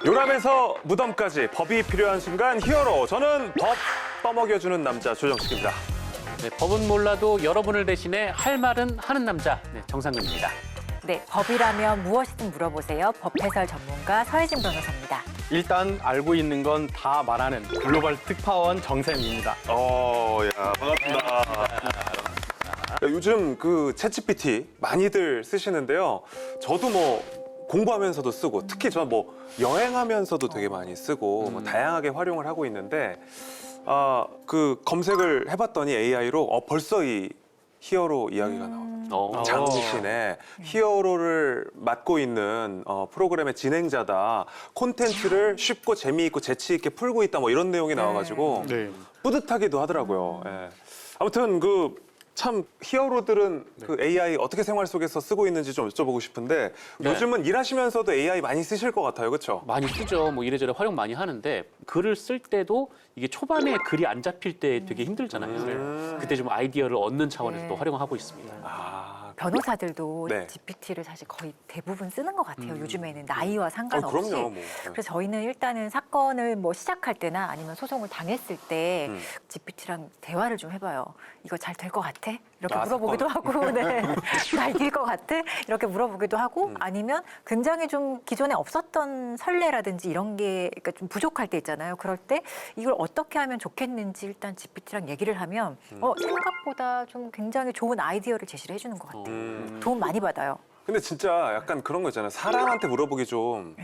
요람에서 무덤까지 법이 필요한 순간 히어로. 저는 법 떠먹여주는 남자 조정식입니다. 네, 법은 몰라도 여러분을 대신해 할 말은 하는 남자 정상근입니다. 네, 법이라면 무엇이든 물어보세요. 법 해설 전문가 서혜진 변호사입니다. 일단 알고 있는 건 다 말하는 글로벌 특파원 정샘입니다. 야, 반갑습니다. 요즘 그 챗GPT 많이들 쓰시는데요. 저도 뭐 공부하면서도 쓰고, 특히 저는 뭐 여행하면서도 되게 많이 쓰고, 뭐 다양하게 활용을 하고 있는데, 그 검색을 해봤더니 AI로 벌써 이 히어로 이야기가 나와요. 장신의 히어로를 맡고 있는 프로그램의 진행자다. 콘텐츠를 쉽고 재미있고 재치있게 풀고 있다. 뭐 이런 내용이 나와가지고 네. 뿌듯하기도 하더라고요. 예. 아무튼 참 히어로들은 그 AI 어떻게 생활 속에서 쓰고 있는지 좀 여쭤보고 싶은데 요즘은 일하시면서도 AI 많이 쓰실 것 같아요, 그렇죠? 많이 쓰죠. 뭐 이래저래 활용 많이 하는데 글을 쓸 때도 이게 초반에 글이 안 잡힐 때 되게 힘들잖아요. 그때 좀 아이디어를 얻는 차원에서 또 활용하고 있습니다. 변호사들도 네. GPT를 사실 거의 대부분 쓰는 것 같아요. 요즘에는 나이와 상관없이. 그럼요, 뭐. 그래서 저희는 일단은 사건을 뭐 시작할 때나 아니면 소송을 당했을 때 GPT랑 대화를 좀 해봐요. 이거 잘 될 것 같아? 이렇게 물어보기도 하고, 네. 잘 될 것 같아? 이렇게 물어보기도 하고, 아니면 굉장히 좀 기존에 없었던 선례라든지 이런 게 그러니까 좀 부족할 때 있잖아요. 그럴 때 이걸 어떻게 하면 좋겠는지 일단 GPT랑 얘기를 하면 생각보다 좀 굉장히 좋은 아이디어를 제시를 해주는 것 같아요. 도움 많이 받아요. 근데 진짜 약간 그런 거 있잖아요. 사람한테 물어보기 좀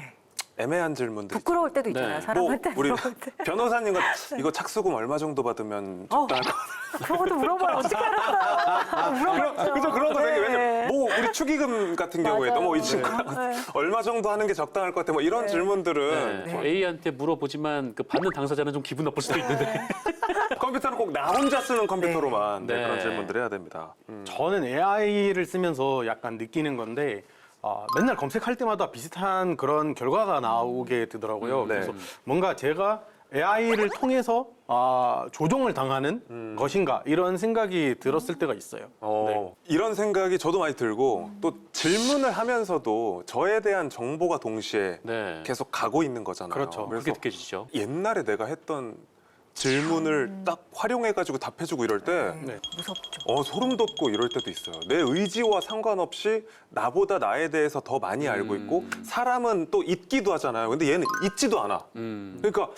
애매한 질문들. 부끄러울 때도 있잖아요. 네. 사람한테 우리 물어볼 때. 변호사님과 이거 착수금 얼마 정도 받으면 적당할 것 같아요? 그런 것도 물어봐요. 어떻게 알았어요? 물어봤죠. 그죠? 그런 거 되게 네. 왜냐면 뭐 우리 축의금 같은 경우에도 뭐 이 친구 네. 얼마 정도 하는 게 적당할 것 같아 뭐 이런 질문들은 뭐 A한테 물어보지만 그 받는 당사자는 좀 기분 나쁠 수도 있는데. 컴퓨터는 꼭 나 혼자 쓰는 컴퓨터로만 네. 그런 질문들 해야 됩니다. 저는 AI를 쓰면서 약간 느끼는 건데 맨날 검색할 때마다 비슷한 그런 결과가 나오게 되더라고요. 네. 그래서 뭔가 제가 AI를 통해서 조종을 당하는 것인가 이런 생각이 들었을 때가 있어요. 네. 이런 생각이 저도 많이 들고 또 질문을 하면서도 저에 대한 정보가 동시에 네. 계속 가고 있는 거잖아요. 그렇죠. 그래서 그렇게 느껴지죠. 옛날에 내가 했던 질문을 딱 활용해가지고 답해주고 이럴 때 네. 무섭죠. 소름 돋고 이럴 때도 있어요. 내 의지와 상관없이 나보다 나에 대해서 더 많이 알고 있고 사람은 또 잊기도 하잖아요. 근데 얘는 잊지도 않아. 그러니까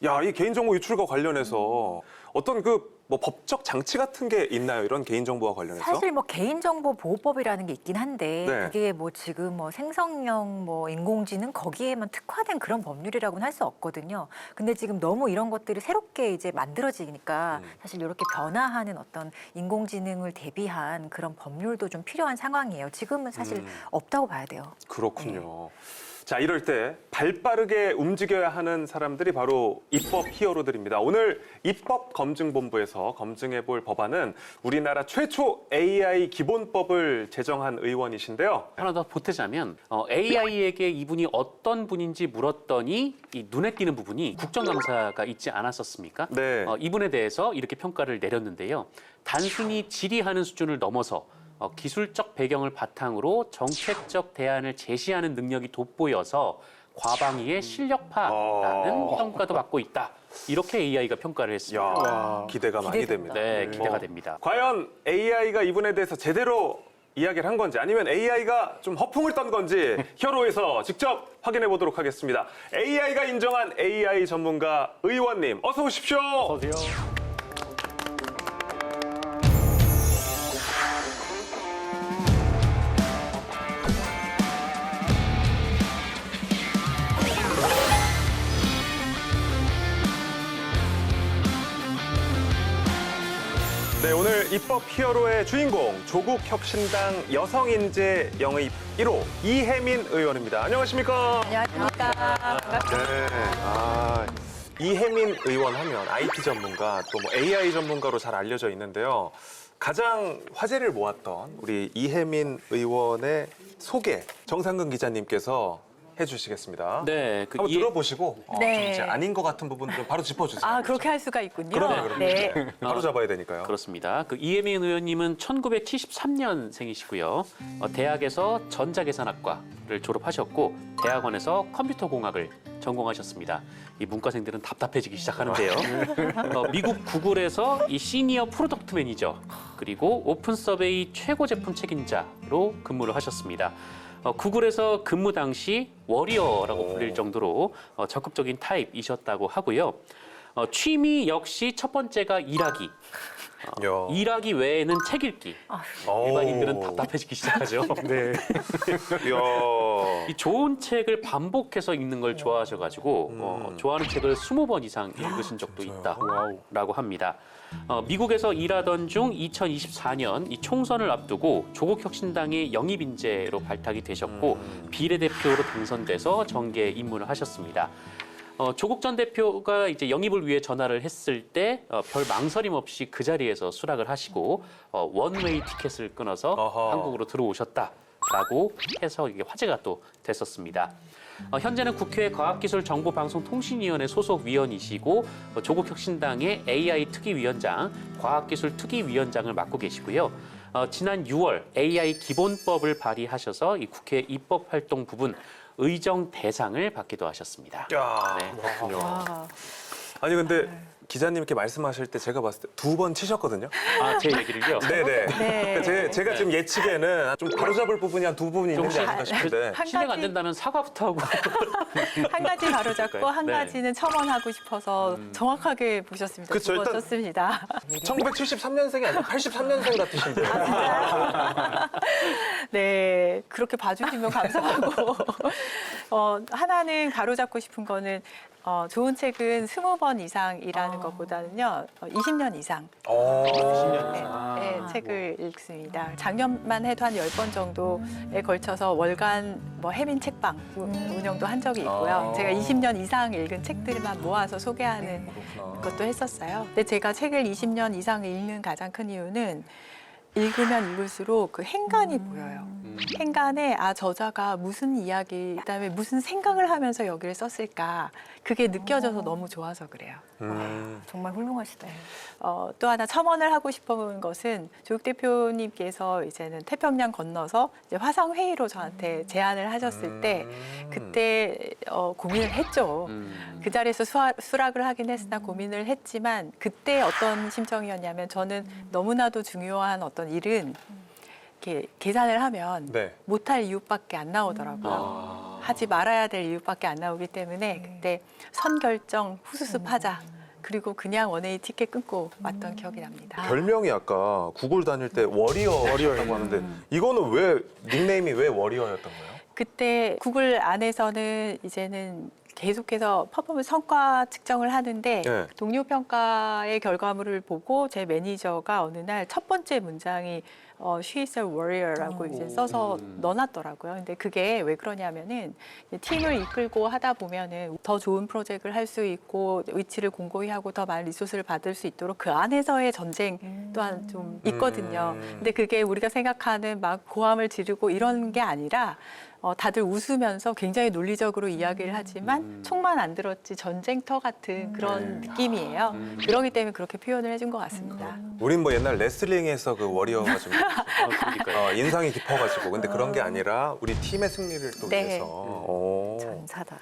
야, 이 개인정보 유출과 관련해서 어떤 뭐 법적 장치 같은 게 있나요? 이런 개인정보와 관련해서? 사실 뭐 개인정보 보호법이라는 게 있긴 한데 네. 그게 뭐 지금 뭐 생성형 뭐 인공지능 거기에만 특화된 그런 법률이라고는 할 수 없거든요. 근데 지금 너무 이런 것들이 새롭게 이제 만들어지니까 사실 이렇게 변화하는 어떤 인공지능을 대비한 그런 법률도 좀 필요한 상황이에요. 지금은 사실 없다고 봐야 돼요. 그렇군요. 자, 이럴 때 발빠르게 움직여야 하는 사람들이 바로 입법 히어로들입니다. 오늘 입법검증본부에서 검증해볼 법안은 우리나라 최초 AI 기본법을 제정한 의원이신데요. 하나 더 보태자면 AI에게 이분이 어떤 분인지 물었더니 이 눈에 띄는 부분이 국정감사가 있지 않았었습니까? 네. 이분에 대해서 이렇게 평가를 내렸는데요. 단순히 질의하는 수준을 넘어서 기술적 배경을 바탕으로 정책적 대안을 제시하는 능력이 돋보여서 과방위의 실력파라는 평가도 받고 있다. 이렇게 AI가 평가를 했습니다. 야, 기대가 많이 기대된다. 됩니다. 네, 기대가 됩니다. 과연 AI가 이분에 대해서 제대로 이야기를 한 건지 아니면 AI가 좀 허풍을 떤 건지 히어로에서 직접 확인해 보도록 하겠습니다. AI가 인정한 AI 전문가 의원님 어서 오십시오. 어서오세요. 네, 오늘 입법 히어로의 주인공 조국 혁신당 여성인재 영입 1호 이혜민 의원입니다. 안녕하십니까? 안녕하십니까. 반갑습니다. 네. 이혜민 의원 하면 IT 전문가 또 뭐 AI 전문가로 잘 알려져 있는데요. 가장 화제를 모았던 우리 이혜민 의원의 소개 정상근 기자님께서 해주시겠습니다. 네, 한번 들어보시고 네. 좀 이제 아닌 것 같은 부분들은 바로 짚어주세요. 그렇게 할 수가 있군요. 그럼요. 네. 바로 잡아야 되니까요. 그렇습니다. 이혜민 의원님은 1973년생이시고요. 대학에서 전자계산학과를 졸업하셨고 대학원에서 컴퓨터공학을 전공하셨습니다. 이 문과생들은 답답해지기 시작하는데요. 미국 구글에서 이 시니어 프로덕트 매니저 그리고 오픈 서베이 최고 제품 책임자로 근무를 하셨습니다. 구글에서 근무 당시 워리어라고 불릴 정도로 적극적인 타입이셨다고 하고요. 취미 역시 첫 번째가 일하기. 일하기 외에는 책 읽기. 일반인들은 답답해지기 시작하죠. 네. 이 좋은 책을 반복해서 읽는 걸 좋아하셔가지고 좋아하는 책을 20번 이상 읽으신 적도 있다라고 합니다. 미국에서 일하던 중 2024년 이 총선을 앞두고 조국혁신당의 영입 인재로 발탁이 되셨고 비례대표로 당선돼서 정계에 입문을 하셨습니다. 조국 전 대표가 이제 영입을 위해 전화를 했을 때 별 망설임 없이 그 자리에서 수락을 하시고 원웨이 티켓을 끊어서 한국으로 들어오셨다라고 해서 이게 화제가 또 됐었습니다. 현재는 국회 과학기술정보방송통신위원회 소속 위원이시고 조국혁신당의 AI 특위위원장, 과학기술 특위위원장을 맡고 계시고요. 지난 6월 AI 기본법을 발의하셔서 이 국회 입법 활동 부분 의정 대상을 받기도 하셨습니다. 야, 네. 그렇군요. 와. 아니 근데 기자님 이렇게 말씀하실 때 제가 봤을 때 2번 치셨거든요. 제 얘기를요. 네네. 네. 제가 지금 예측에는 좀 바로잡을 부분이 한 2부분이 있는 게 아닌가 싶은데. 한 실례가 안 가지- 된다면 사과부터 하고. 한 가지 바로잡고 한 네. 가지는 첨언하고 싶어서 정확하게 보셨습니다. 그쵸, 2번 일단- 썼습니다. 1973년생이 아니라 83년생 같으신데요. 네, 그렇게 봐주시면 감사하고 하나는 바로잡고 싶은 거는 좋은 책은 20번 이상이라는 것보다는요 20년 이상 20년 네, 네, 책을 읽습니다. 작년만 해도 한 10번 정도에 걸쳐서 월간 해민 책방 운영도 한 적이 있고요. 제가 20년 이상 읽은 책들만 모아서 소개하는 것도 했었어요. 근데 제가 책을 20년 이상 읽는 가장 큰 이유는 읽으면 읽을수록 그 행간이 보여요. 행간에 저자가 무슨 이야기, 그다음에 무슨 생각을 하면서 여기를 썼을까 그게 느껴져서 너무 좋아서 그래요. 정말 훌륭하시다. 또 하나 첨언을 하고 싶은 것은 조국 대표님께서 이제는 태평양 건너서 이제 화상 회의로 저한테 제안을 하셨을 때 그때 고민을 했죠. 그 자리에서 수락을 하긴 했으나 고민을 했지만 그때 어떤 심정이었냐면 저는 너무나도 중요한 어떤 일은 이렇게 계산을 하면 네. 못할 이유밖에 안 나오더라고요. 하지 말아야 될 이유밖에 안 나오기 때문에 그때 선결정 후수습하자. 그리고 그냥 원웨이 티켓 끊고 왔던 기억이 납니다. 별명이 아까 구글 다닐 때 워리어였다고 하는데 이거는 왜 닉네임이 왜 워리어였던 거예요? 그때 구글 안에서는 이제는 계속해서 퍼포먼스 성과 측정을 하는데 네. 동료 평가의 결과물을 보고 제 매니저가 어느 날 첫 번째 문장이 She is a warrior라고 이제 써서 넣어놨더라고요. 근데 그게 왜 그러냐면은 팀을 이끌고 하다 보면은 더 좋은 프로젝트를 할 수 있고 위치를 공고히 하고 더 많은 리소스를 받을 수 있도록 그 안에서의 전쟁 또한 좀 있거든요. 근데 그게 우리가 생각하는 막 고함을 지르고 이런 게 아니라 다들 웃으면서 굉장히 논리적으로 이야기를 하지만 총만 안 들었지 전쟁터 같은 그런 느낌이에요. 그러기 때문에 그렇게 표현을 해준 것 같습니다. 우린 뭐 옛날 레슬링에서 그 워리어가 좀 그러니까요. 인상이 깊어가지고 근데 그런 게 아니라 우리 팀의 승리를 또 네. 위해서. 전사다.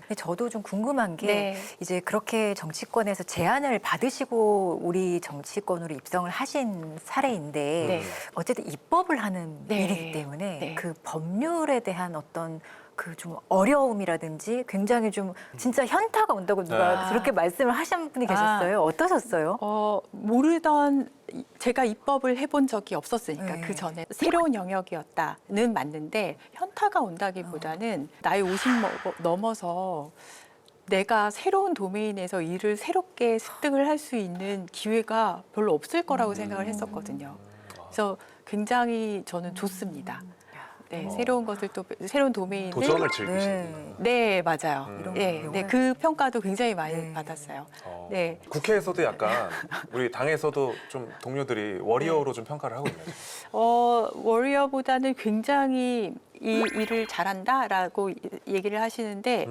근데 저도 좀 궁금한 게 네. 이제 그렇게 정치권에서 제안을 받으시고 우리 정치권으로 입성을 하신 사례인데 네. 어쨌든 입법을 하는 네. 일이기 때문에 네. 그 법률에 대한 어떤 그 좀 어려움이라든지 굉장히 좀 진짜 현타가 온다고 누가 네. 그렇게 말씀을 하신 분이 계셨어요. 어떠셨어요? 모르던 제가 입법을 해본 적이 없었으니까 네. 그 전에 새로운 영역이었다는 맞는데 현타가 온다기보다는 나이 50 넘어서 내가 새로운 도메인에서 일을 새롭게 습득을 할 수 있는 기회가 별로 없을 거라고 생각을 했었거든요. 그래서 굉장히 저는 좋습니다. 네, 새로운 것을 또 새로운 도메인을 도전을 즐기시는. 네. 네, 맞아요. 이런 네, 거 네, 그 평가도 굉장히 많이 네. 받았어요. 네. 국회에서도 약간 우리 당에서도 좀 동료들이 워리어로 좀 평가를 하고 있나요? 워리어보다는 굉장히 이 일을 잘한다라고 얘기를 하시는데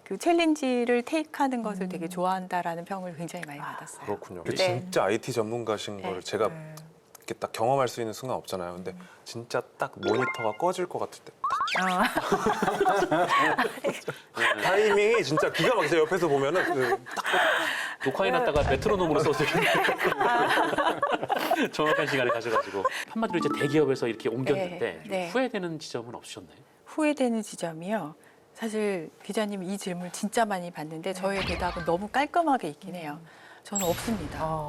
그 챌린지를 테이크하는 것을 되게 좋아한다라는 평을 굉장히 많이 받았어요. 그렇군요. 네. 진짜 IT 전문가신 네. 걸 제가 이렇게 딱 경험할 수 있는 순간 없잖아요. 근데 진짜 딱 모니터가 꺼질 것 같을 때 타이밍이 진짜 기가 막히죠. 옆에서 보면은 녹화해놨다가 메트로놈으로 써서 정확한 시간을 가져가지고 한마디로 이제 대기업에서 이렇게 옮겼는데 좀 네. 후회되는 지점은 없으셨나요? 후회되는 지점이요. 사실 기자님 이 질문 진짜 많이 받는데 저의 대답은 너무 깔끔하게 있긴 해요. 저는 없습니다.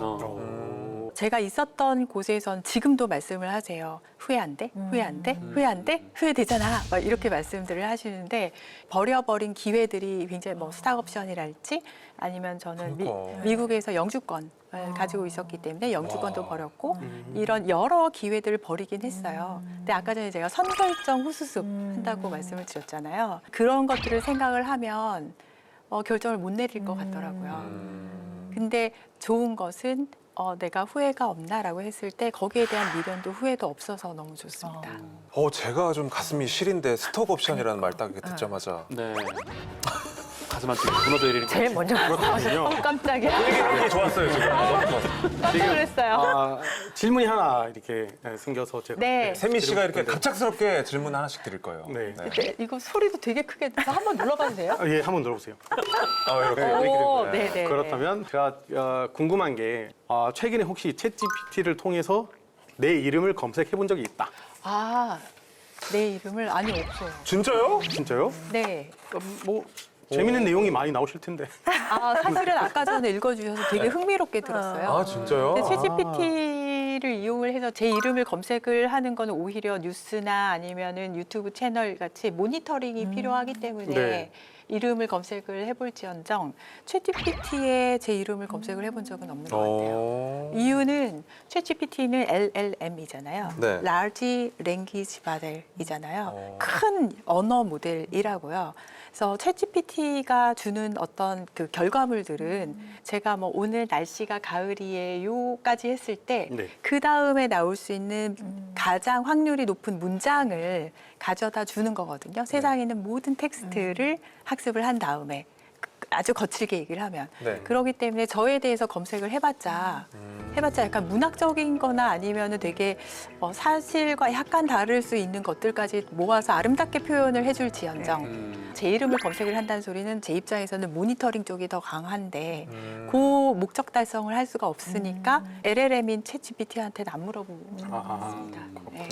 제가 있었던 곳에선 지금도 말씀을 하세요. 후회 안 돼? 후회 안 돼? 후회 안 돼? 후회되잖아. 막 이렇게 말씀들을 하시는데 버려버린 기회들이 굉장히 뭐 스탁옵션이랄지 아니면 저는 그러니까. 미국에서 영주권을 가지고 있었기 때문에 영주권도 버렸고 이런 여러 기회들을 버리긴 했어요. 근데 아까 전에 제가 선결정 후수습 한다고 말씀을 드렸잖아요. 그런 것들을 생각을 하면 결정을 못 내릴 것 같더라고요. 근데 좋은 것은 내가 후회가 없나라고 했을 때 거기에 대한 미련도 후회도 없어서 너무 좋습니다. 제가 좀 가슴이 시린데 스톡 옵션이라는 말 딱 듣자마자 네. 가슴 한쪽이 무너져내리는 제일 먼저 그렇군요. 깜짝이야. 되게 하기 좋았어요 지금. 깜짝 놀랐어요. 질문이 하나 이렇게 생겨서 제가 네. 세미 씨가 이렇게 갑작스럽게 질문 하나씩 드릴 거예요. 네. 네, 이거 소리도 되게 크게 들어서 한번 눌러봐도 돼요? 예, 한번 들어보세요. 이렇게 오, 이렇게 네네. 그렇다면 제가 궁금한 게 최근에 혹시 챗GPT를 통해서 내 이름을 검색해 본 적이 있다. 내 이름을 아니 없어요. 진짜요? 진짜요? 네. 뭐 재밌는 내용이 많이 나오실 텐데. 사실은 아까 전에 읽어주셔서 되게 흥미롭게 들었어요. 아 진짜요? 근데 챗GPT를 이용을 해서 제 이름을 검색을 하는 거는 오히려 뉴스나 아니면은 유튜브 채널 같이 모니터링이 필요하기 때문에 네. 이름을 검색을 해볼지언정 챗GPT에 제 이름을 검색을 해본 적은 없는 것 같아요. 이유는 챗GPT는 LLM이잖아요. 네. Large Language Model이잖아요. 큰 언어 모델이라고요. 그래서 챗GPT가 주는 어떤 그 결과물들은 제가 뭐 오늘 날씨가 가을이에요까지 했을 때 네. 그 다음에 나올 수 있는 가장 확률이 높은 문장을 가져다 주는 거거든요. 세상에 있는 모든 텍스트를 학습을 한 다음에 아주 거칠게 얘기를 하면 네. 그렇기 때문에 저에 대해서 검색을 해봤자 약간 문학적인 거나 아니면은 되게 사실과 약간 다를 수 있는 것들까지 모아서 아름답게 표현을 해줄지언정 제 이름을 검색을 한다는 소리는 제 입장에서는 모니터링 쪽이 더 강한데 그 목적 달성을 할 수가 없으니까 LLM인 챗GPT한테는 안 물어보고 있습니다. 네.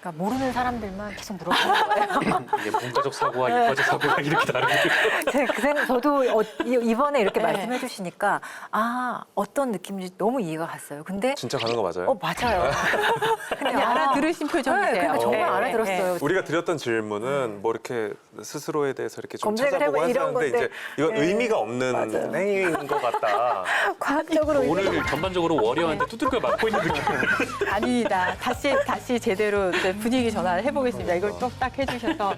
그러니까 모르는 사람들만 계속 물어보는 거예요. 이게 문과적 사고와 이과적 사고가 이렇게 다르군요. 저도 이번에 이렇게 네. 말씀해 주시니까 어떤 느낌인지 너무 이해가 갔어요. 근데 진짜 가는 거 맞아요? 맞아요. 그냥 알아들으신 표정이세요. 그러니까 정말 네, 알아들었어요. 우리가 드렸던 질문은 뭐 이렇게 스스로에 대해서 이렇게 좀 검색을 찾아보고 해봐, 이런 하셨는데 이제 건데. 이건 네. 의미가 없는 맞아요. 행위인 것 같다. 과학적으로 오늘 전반적으로 워리어한테 두들겨 맞고 있는 느낌. 아닙니다. 다시 제대로 이제 분위기 전환을 해보겠습니다. 이걸 또 딱 해주셔서.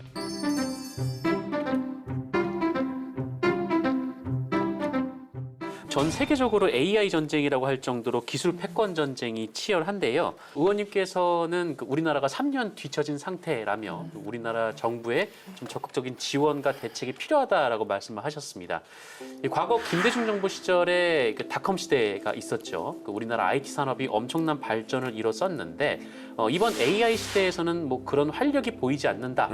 전 세계적으로 AI 전쟁이라고 할 정도로 기술 패권 전쟁이 치열한데요. 의원님께서는 우리나라가 3년 뒤처진 상태라며 우리나라 정부의 좀 적극적인 지원과 대책이 필요하다라고 말씀을 하셨습니다. 과거 김대중 정부 시절에 닷컴 시대가 있었죠. 우리나라 IT 산업이 엄청난 발전을 이뤘었는데 이번 AI 시대에서는 뭐 그런 활력이 보이지 않는다.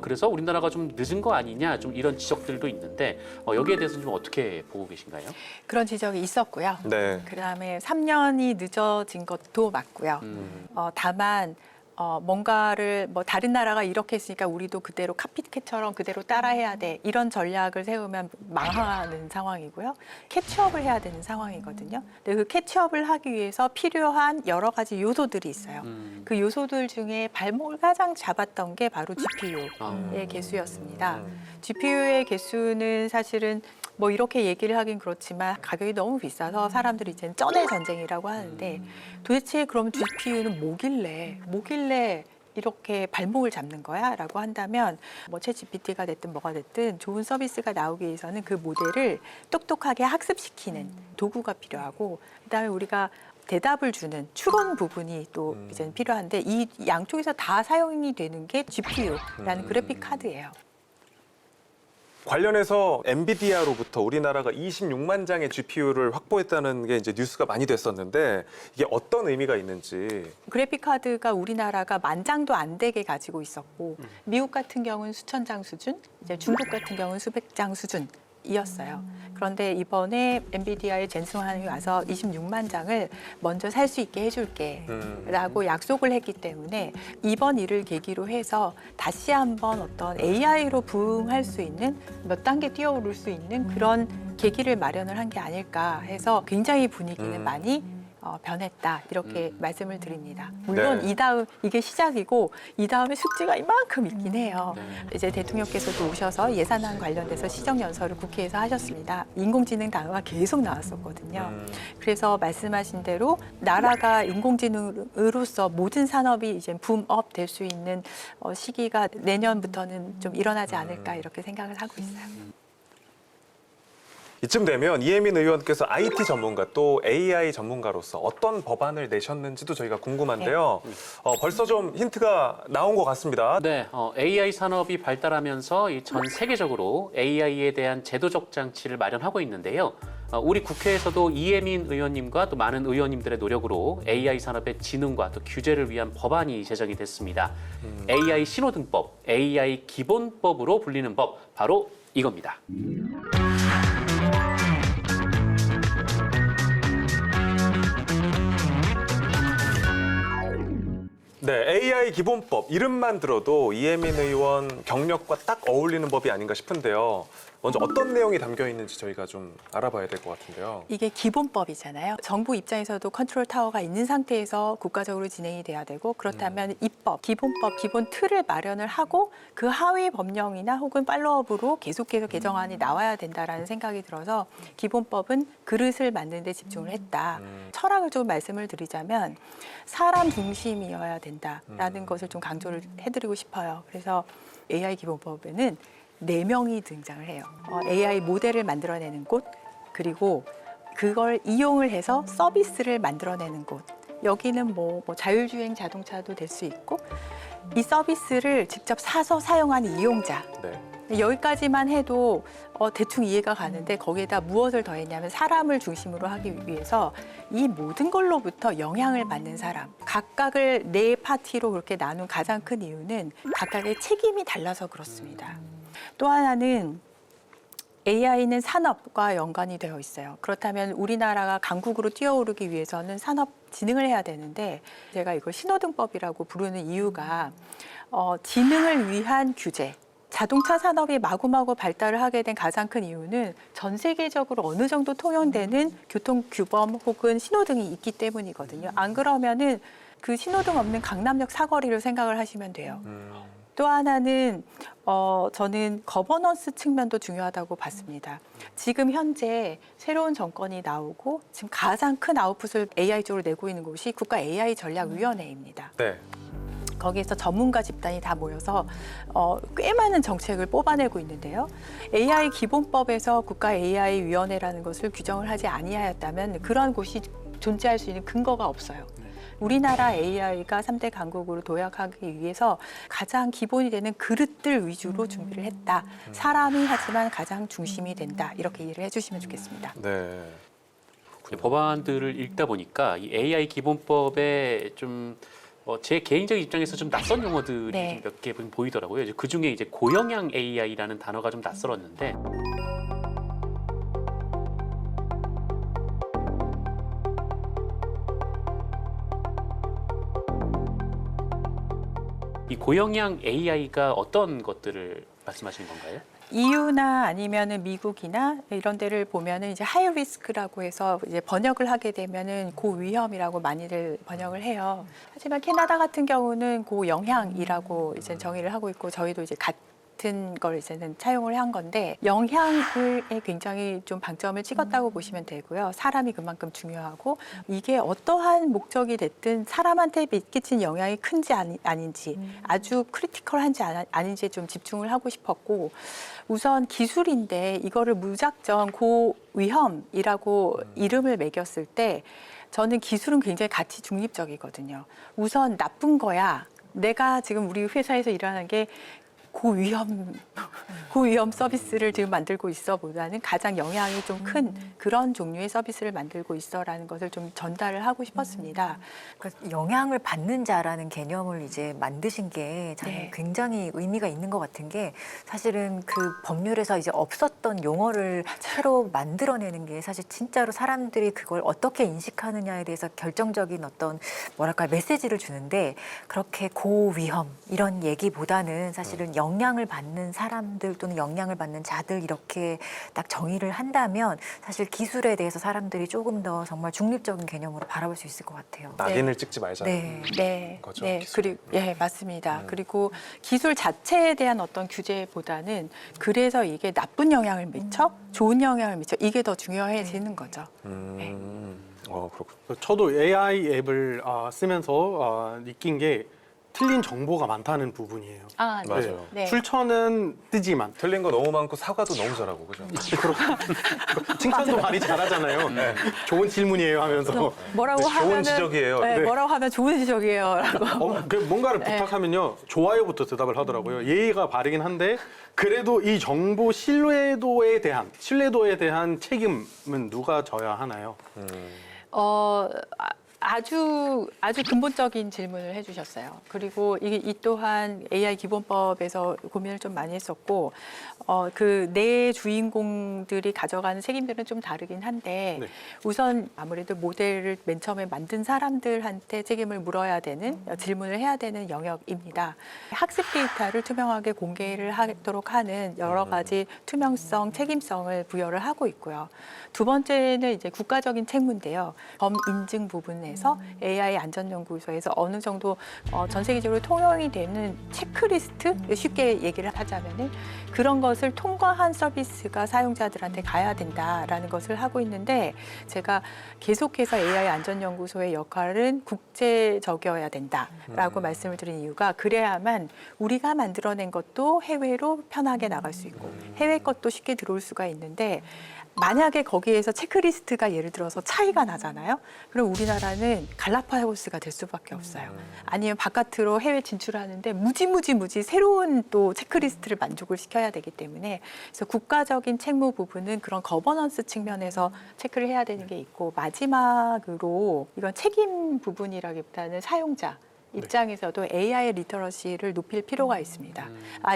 그래서 우리나라가 좀 늦은 거 아니냐, 좀 이런 지적들도 있는데 여기에 대해서는 좀 어떻게 보고 계신가요? 그런 지적이 있었고요. 네. 그다음에 3년이 늦어진 것도 맞고요. 다만 뭔가를 뭐 다른 나라가 이렇게 했으니까 우리도 그대로 카피캣처럼 그대로 따라해야 돼. 이런 전략을 세우면 망하는 상황이고요. 캐치업을 해야 되는 상황이거든요. 근데 그 캐치업을 하기 위해서 필요한 여러 가지 요소들이 있어요. 그 요소들 중에 발목을 가장 잡았던 게 바로 GPU의 개수였습니다. GPU의 개수는 사실은 뭐 이렇게 얘기를 하긴 그렇지만 가격이 너무 비싸서 사람들이 이제는 쩐의 전쟁이라고 하는데 도대체 그럼 GPU는 뭐길래 이렇게 발목을 잡는 거야? 라고 한다면 뭐 챗GPT가 됐든 뭐가 됐든 좋은 서비스가 나오기 위해서는 그 모델을 똑똑하게 학습시키는 도구가 필요하고 그다음에 우리가 대답을 주는 추론 부분이 또 이제는 필요한데 이 양쪽에서 다 사용이 되는 게 GPU라는 그래픽 카드예요. 관련해서 엔비디아로부터 우리나라가 26만 장의 GPU를 확보했다는 게 이제 뉴스가 많이 됐었는데 이게 어떤 의미가 있는지. 그래픽 카드가 우리나라가 10,000장도 안 되게 가지고 있었고 미국 같은 경우는 수천 장 수준, 이제 중국 같은 경우는 수백 장 수준이었어요. 그런데 이번에 엔비디아의 젠슨황이 와서 26만 장을 먼저 살 수 있게 해줄게라고 약속을 했기 때문에 이번 일을 계기로 해서 다시 한번 어떤 AI로 부응할 수 있는 몇 단계 뛰어오를 수 있는 그런 계기를 마련을 한 게 아닐까 해서 굉장히 분위기는 많이 변했다 이렇게 말씀을 드립니다. 물론 네. 이 다음 이게 시작이고 이 다음에 숙제가 이만큼 있긴 해요. 이제 대통령께서도 오셔서 예산안 관련돼서 시정연설을 국회에서 하셨습니다. 인공지능 단어가 계속 나왔었거든요. 그래서 말씀하신 대로 나라가 인공지능으로서 모든 산업이 이제 붐업 될 수 있는 시기가 내년부터는 좀 일어나지 않을까 이렇게 생각을 하고 있어요. 이쯤 되면 이혜민 의원께서 IT 전문가 또 AI 전문가로서 어떤 법안을 내셨는지도 저희가 궁금한데요. 벌써 좀 힌트가 나온 것 같습니다. 네, AI 산업이 발달하면서 이 전 세계적으로 AI에 대한 제도적 장치를 마련하고 있는데요. 우리 국회에서도 이혜민 의원님과 또 많은 의원님들의 노력으로 AI 산업의 진흥과 또 규제를 위한 법안이 제정이 됐습니다. AI 신호등법, AI 기본법으로 불리는 법, 바로 이겁니다. 네, AI 기본법 이름만 들어도 이혜민 의원 경력과 딱 어울리는 법이 아닌가 싶은데요. 먼저 어떤 내용이 담겨 있는지 저희가 좀 알아봐야 될 것 같은데요. 이게 기본법이잖아요. 정부 입장에서도 컨트롤 타워가 있는 상태에서 국가적으로 진행이 돼야 되고 그렇다면 입법, 기본법, 기본 틀을 마련을 하고 그 하위 법령이나 혹은 팔로업으로 계속해서 개정안이 나와야 된다라는 생각이 들어서 기본법은 그릇을 만드는 데 집중을 했다. 철학을 좀 말씀을 드리자면 사람 중심이어야 된다라는 것을 좀 강조를 해드리고 싶어요. 그래서 AI 기본법에는 4명이 등장을 해요. AI 모델을 만들어내는 곳, 그리고 그걸 이용을 해서 서비스를 만들어내는 곳. 여기는 뭐 자율주행 자동차도 될 수 있고 이 서비스를 직접 사서 사용하는 이용자. 네. 여기까지만 해도 대충 이해가 가는데 거기에다 무엇을 더했냐면 사람을 중심으로 하기 위해서 이 모든 걸로부터 영향을 받는 사람, 각각을 4파티로 그렇게 나눈 가장 큰 이유는 각각의 책임이 달라서 그렇습니다. 또 하나는 AI는 산업과 연관이 되어 있어요. 그렇다면 우리나라가 강국으로 뛰어오르기 위해서는 산업 진흥을 해야 되는데 제가 이걸 신호등법이라고 부르는 이유가 진흥을 위한 규제, 자동차 산업이 마구마구 발달을 하게 된 가장 큰 이유는 전 세계적으로 어느 정도 통용되는 교통규범 혹은 신호등이 있기 때문이거든요. 안 그러면은 그 신호등 없는 강남역 사거리를 생각을 하시면 돼요. 또 하나는 저는 거버넌스 측면도 중요하다고 봤습니다. 지금 현재 새로운 정권이 나오고 지금 가장 큰 아웃풋을 AI 쪽으로 내고 있는 곳이 국가 AI 전략위원회입니다. 네. 거기에서 전문가 집단이 다 모여서 꽤 많은 정책을 뽑아내고 있는데요. AI 기본법에서 국가 AI 위원회라는 것을 규정을 하지 아니하였다면 그런 곳이 존재할 수 있는 근거가 없어요. 우리나라 AI가 3대 강국으로 도약하기 위해서 가장 기본이 되는 그릇들 위주로 준비를 했다. 사람이 하지만 가장 중심이 된다. 이렇게 이해를 해주시면 좋겠습니다. 네. 법안들을 읽다 보니까 이 AI 기본법에 좀 제 개인적인 입장에서 좀 낯선 용어들이 네. 몇 개 보이더라고요. 그 중에 이제 고영향 AI라는 단어가 좀 낯설었는데. 이 고영향 AI가 어떤 것들을 말씀하시는 건가요? EU나 아니면은 미국이나 이런 데를 보면은 이제 하이 리스크라고 해서 이제 번역을 하게 되면은 고위험이라고 많이들 번역을 해요. 하지만 캐나다 같은 경우는 고영향이라고 이제 정의를 하고 있고 저희도 이제 같은 걸 이제는 차용을 한 건데 영향에 굉장히 좀 방점을 찍었다고 보시면 되고요. 사람이 그만큼 중요하고 이게 어떠한 목적이 됐든 사람한테 미치는 영향이 큰지 아닌지 아주 크리티컬한지 아닌지에 좀 집중을 하고 싶었고 우선 기술인데 이거를 무작정 고위험이라고 이름을 매겼을 때 저는 기술은 굉장히 가치 중립적이거든요. 우선 나쁜 거야. 내가 지금 우리 회사에서 일하는 게 고위험 서비스를 지금 만들고 있어보다는 가장 영향이 좀 큰 그런 종류의 서비스를 만들고 있어라는 것을 좀 전달을 하고 싶었습니다. 그러니까 영향을 받는 자라는 개념을 이제 만드신 게 저는 네. 굉장히 의미가 있는 것 같은 게 사실은 그 법률에서 이제 없었던 용어를 새로 만들어내는 게 사실 진짜로 사람들이 그걸 어떻게 인식하느냐에 대해서 결정적인 어떤 뭐랄까 메시지를 주는데 그렇게 고위험 이런 얘기보다는 사실은 영향을 받는 사람들 또는 영향을 받는 자들 이렇게 딱 정의를 한다면 사실 기술에 대해서 사람들이 조금 더 정말 중립적인 개념으로 바라볼 수 있을 것 같아요. 낙인을 찍지 말자. 네. 네, 거죠, 네, 기술에. 그리고 예, 맞습니다. 그리고 기술 자체에 대한 어떤 규제보다는 그래서 이게 나쁜 영향을 미쳐, 좋은 영향을 미쳐 이게 더 중요해지는 거죠. 그렇군요. 저도 AI 앱을 쓰면서 느낀 게 틀린 정보가 많다는 부분이에요. 아, 네. 맞아요. 네. 출처는 뜨지만 틀린 거 너무 많고 사과도 너무 잘하고 그죠? 칭찬도 많이 잘하잖아요. 좋은 질문이에요 하면서 뭐라고 네, 하면 좋은 지적이에요. 네, 네. 뭐라고 하면 좋은 지적이에요라고. 뭔가를 네. 부탁하면요 좋아요부터 대답을 하더라고요. 예의가 바르긴 한데 그래도 이 정보 신뢰도에 대한 책임은 누가 져야 하나요? 아주 근본적인 질문을 해주셨어요. 그리고 이 또한 AI 기본법에서 고민을 좀 많이 했었고, 그 내 주인공들이 가져가는 책임들은 좀 다르긴 한데, 네. 우선 아무래도 모델을 맨 처음에 만든 사람들한테 책임을 물어야 되는 질문을 해야 되는 영역입니다. 학습 데이터를 투명하게 공개를 하도록 하는 여러 가지 투명성, 책임성을 부여를 하고 있고요. 두 번째는 이제 국가적인 책무인데요. 범인증 부분에서 AI 안전연구소에서 어느 정도 전 세계적으로 통용이 되는 체크리스트, 쉽게 얘기를 하자면은 그런 것을 통과한 서비스가 사용자들한테 가야 된다라는 것을 하고 있는데 제가 계속해서 AI 안전연구소의 역할은 국제적이어야 된다라고 말씀을 드린 이유가 그래야만 우리가 만들어낸 것도 해외로 편하게 나갈 수 있고 해외 것도 쉽게 들어올 수가 있는데 만약에 거기에서 체크리스트가 예를 들어서 차이가 나잖아요. 그럼 우리나라는 갈라파고스가 될 수밖에 없어요. 아니면 바깥으로 해외 진출하는데 무지 새로운 또 체크리스트를 만족을 시켜야 되기 때문에 그래서 국가적인 책무 부분은 그런 거버넌스 측면에서 체크를 해야 되는 게 있고 마지막으로 이건 책임 부분이라기보다는 사용자 입장에서도 AI 리터러시를 높일 필요가 있습니다.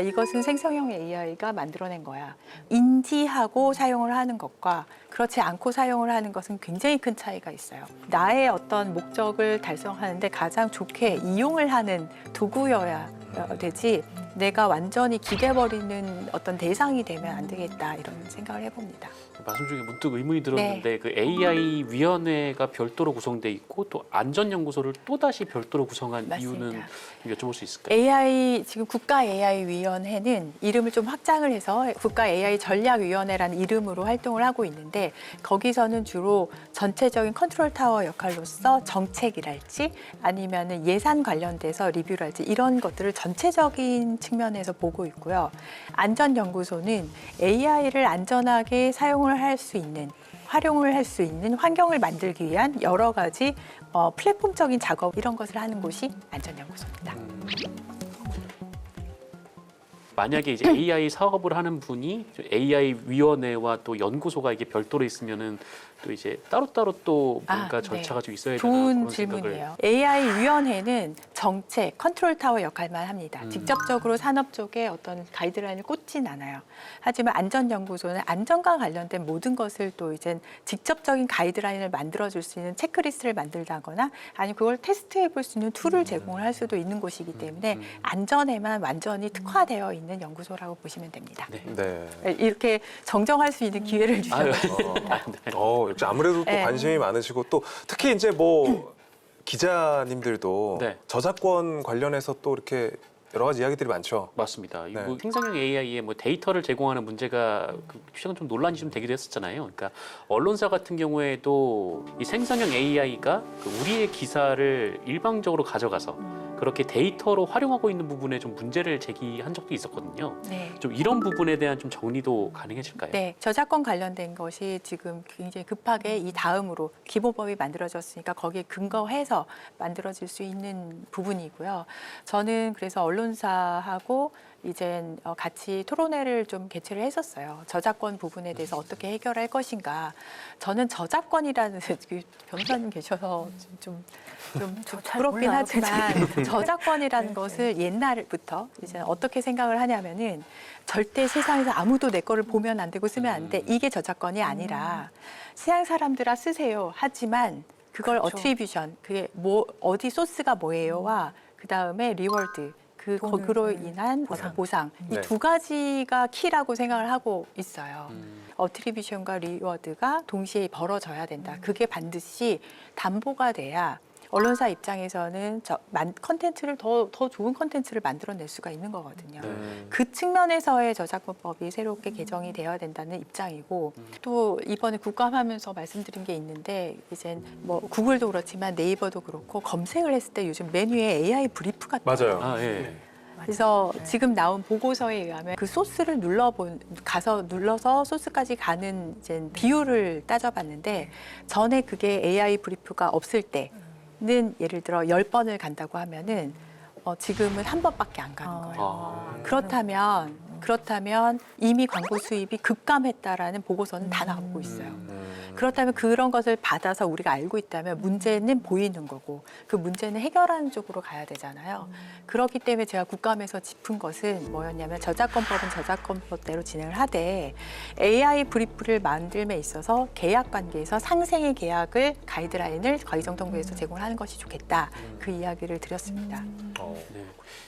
이것은 생성형 AI가 만들어낸 거야. 인지하고 사용을 하는 것과 그렇지 않고 사용을 하는 것은 굉장히 큰 차이가 있어요. 나의 어떤 목적을 달성하는데 가장 좋게 이용을 하는 도구여야 되지 내가 완전히 기대버리는 어떤 대상이 되면 안 되겠다 이런 생각을 해봅니다. 말씀 중에 문득 의문이 들었는데 그 AI 위원회가 별도로 구성돼 있고 또 안전연구소를 또 다시 별도로 구성한 맞습니다. 이유는 여쭤볼 수 있을까요? 지금 국가 AI 위원회는 이름을 좀 확장을 해서 국가 AI 전략위원회라는 이름으로 활동을 하고 있는데 거기서는 주로 전체적인 컨트롤 타워 역할로서 정책이랄지 아니면은 예산 관련돼서 리뷰랄지 이런 것들을 전체적인 측면에서 보고 있고요. 안전연구소는 AI를 안전하게 사용을 할 수 있는 활용을 할 수 있는 환경을 만들기 위한 여러 가지 플랫폼적인 작업 이런 것을 하는 곳이 안전연구소입니다. 만약에 이제 AI 사업을 하는 분이 AI 위원회와 또 연구소가 이게 별도로 있으면은 또 이제 따로따로 또 뭔가 절차가 좀 있어야 되나 좋은 그런 생각을. 질문이에요. AI 위원회는 정책, 컨트롤 타워 역할만 합니다. 직접적으로 산업 쪽에 어떤 가이드라인을 꽂진 않아요. 하지만 안전연구소는 안전과 관련된 모든 것을 또 이제 직접적인 가이드라인을 만들어줄 수 있는 체크리스트를 만들다거나 아니면 그걸 테스트해 볼 수 있는 툴을 제공을 할 수도 있는 곳이기 때문에 안전에만 완전히 특화되어 있는 연구소라고 보시면 됩니다. 네. 이렇게 정정할 수 있는 기회를 주셔서 역시 아무래도 또 네. 관심이 많으시고 또 특히 이제 뭐 기자님들도 네. 저작권 관련해서 또 이렇게 여러 가지 이야기들이 많죠. 맞습니다. 네. 뭐 생성형 AI의 뭐 데이터를 제공하는 문제가 최근 좀 논란이 좀 되기도 했었잖아요. 그러니까 언론사 같은 경우에도 이 생성형 AI가 우리의 기사를 일방적으로 가져가서 그렇게 데이터로 활용하고 있는 부분에 좀 문제를 제기한 적도 있었거든요. 네. 좀 이런 부분에 대한 좀 정리도 가능해질까요? 네, 저작권 관련된 것이 지금 굉장히 급하게 이 다음으로 기본법이 만들어졌으니까 거기에 근거해서 만들어질 수 있는 부분이고요. 저는 그래서 언론사하고 이젠 같이 토론회를 좀 개최를 했었어요. 저작권 부분에 대해서 어떻게 해결할 것인가. 저는 저작권이라는 그 변호사님 계셔서 좀 잘 부럽긴 몰라요, 하지만 저작권이라는 것을 옛날부터 이제 어떻게 생각을 하냐면은 절대 세상에서 아무도 내 거를 보면 안 되고 쓰면 안 돼. 이게 저작권이 아니라 세상 사람들아 쓰세요. 하지만 그걸 그렇죠. 어트리뷰션, 그게 뭐 어디 소스가 뭐예요와 그 다음에 리워드, 그로 인한 보상. 이 네. 두 가지가 키라고 생각을 하고 있어요. 어트리뷰션과 리워드가 동시에 벌어져야 된다. 그게 반드시 담보가 돼야 언론사 입장에서는 컨텐츠를 더 좋은 컨텐츠를 만들어낼 수가 있는 거거든요. 그 측면에서의 저작권법이 새롭게 개정이 되어야 된다는 입장이고 또 이번에 국감하면서 말씀드린 게 있는데 이제 뭐 구글도 그렇지만 네이버도 그렇고 검색을 했을 때 요즘 메뉴에 AI 브리프가 맞아요. 아, 예. 그래서 지금 나온 보고서에 의하면 그 소스를 눌러서 소스까지 가는 이제 비율을 따져봤는데 전에 그게 AI 브리프가 없을 때는 예를 들어 10번을 간다고 하면은 지금은 한 번밖에 안 가는 거예요. 그렇다면 이미 광고 수입이 급감했다라는 보고서는 다 나오고 있어요. 그렇다면 그런 것을 받아서 우리가 알고 있다면 문제는 보이는 거고 그 문제는 해결하는 쪽으로 가야 되잖아요. 그렇기 때문에 제가 국감에서 짚은 것은 뭐였냐면 저작권법은 저작권법대로 진행을 하되 AI 브리프를 만들m에 있어서 계약 관계에서 상생의 계약을 가이드라인을 과기정통부에서 제공하는 것이 좋겠다. 그 이야기를 드렸습니다. 네.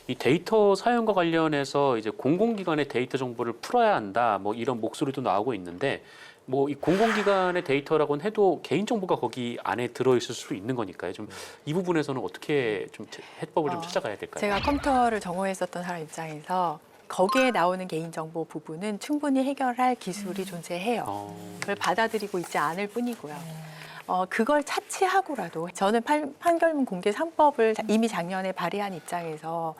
이 데이터 사용과 관련해서 이제 공공기관의 데이터 정보를 풀어야 한다. 뭐 이런 목소리도 나오고 있는데 뭐 이 공공기관의 데이터라고는 해도 개인정보가 거기 안에 들어있을 수 있는 거니까요. 좀 이 부분에서는 어떻게 좀 해법을 좀 찾아가야 될까요? 제가 컴퓨터를 전공했었던 사람 입장에서 거기에 나오는 개인정보 부분은 충분히 해결할 기술이 존재해요. 그걸 받아들이고 있지 않을 뿐이고요. 그걸 차치하고라도 저는 판결문 공개 3법을 이미 작년에 발의한 입장에서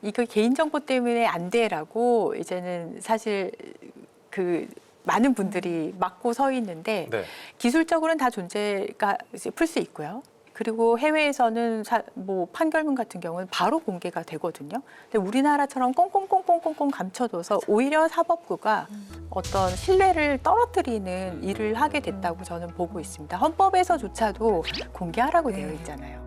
이거 개인정보 때문에 안 돼라고 이제는 사실 그 많은 분들이 막고 서 있는데 네. 기술적으로는 다 존재가 풀 수 있고요. 그리고 해외에서는 뭐 판결문 같은 경우는 바로 공개가 되거든요. 근데 우리나라처럼 꽁꽁꽁꽁꽁꽁 감춰둬서 오히려 사법부가 어떤 신뢰를 떨어뜨리는 일을 하게 됐다고 저는 보고 있습니다. 헌법에서조차도 공개하라고 되어 있잖아요.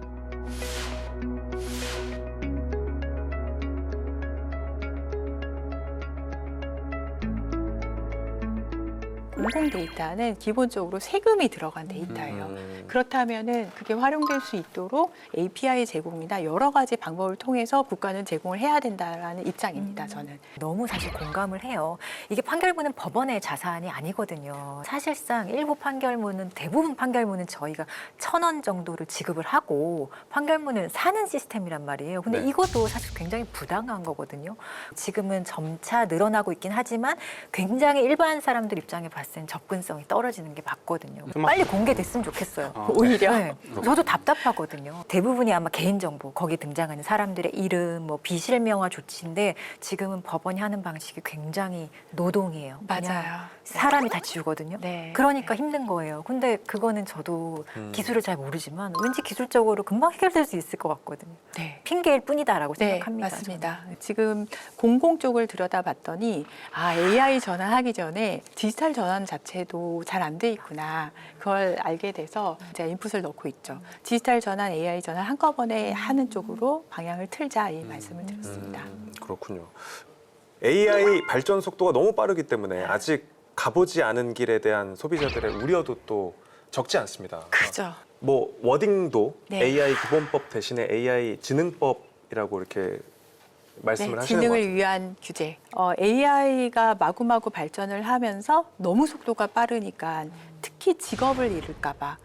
공공 데이터는 기본적으로 세금이 들어간 데이터예요. 그렇다면은 그게 활용될 수 있도록 API 제공이나 여러 가지 방법을 통해서 국가는 제공을 해야 된다라는 입장입니다. 저는. 너무 사실 공감을 해요. 이게 판결문은 법원의 자산이 아니거든요. 사실상 일부 판결문은 대부분 판결문은 저희가 1,000원 정도를 지급을 하고 판결문을 사는 시스템이란 말이에요. 근데 네. 이것도 사실 굉장히 부당한 거거든요. 지금은 점차 늘어나고 있긴 하지만 굉장히 일반 사람들 입장에 봤을 땐 접근성이 떨어지는 게 맞거든요. 빨리 공개됐으면 좋겠어요. 오히려. 네. 저도 답답하거든요. 대부분이 아마 개인정보, 거기 등장하는 사람들의 이름, 뭐 비실명화 조치인데 지금은 법원이 하는 방식이 굉장히 노동이에요. 그냥 맞아요. 사람이 다 지우거든요. 네. 그러니까 힘든 거예요. 근데 그거는 저도 기술을 잘 모르지만 왠지 기술적으로 금방 해결될 수 있을 것 같거든요. 네. 핑계일 뿐이다라고 네, 생각합니다. 맞습니다. 지금 공공 쪽을 들여다봤더니 AI 전환하기 전에 디지털 전환 자체도 잘 안 돼 있구나. 그걸 알게 돼서 제가 인풋을 넣고 있죠. 디지털 전환, AI 전환 한꺼번에 하는 쪽으로 방향을 틀자 이 말씀을 드렸습니다. 그렇군요. AI 발전 속도가 너무 빠르기 때문에 아직 가보지 않은 길에 대한 소비자들의 우려도 또 적지 않습니다. 그죠. 뭐 워딩도 네. AI 기본법 대신에 AI 지능법이라고 이렇게 말씀을 네, 하시는 것 지능을 같아요. 위한 규제. AI가 마구마구 발전을 하면서 너무 속도가 빠르니까 특히 직업을 잃을까 봐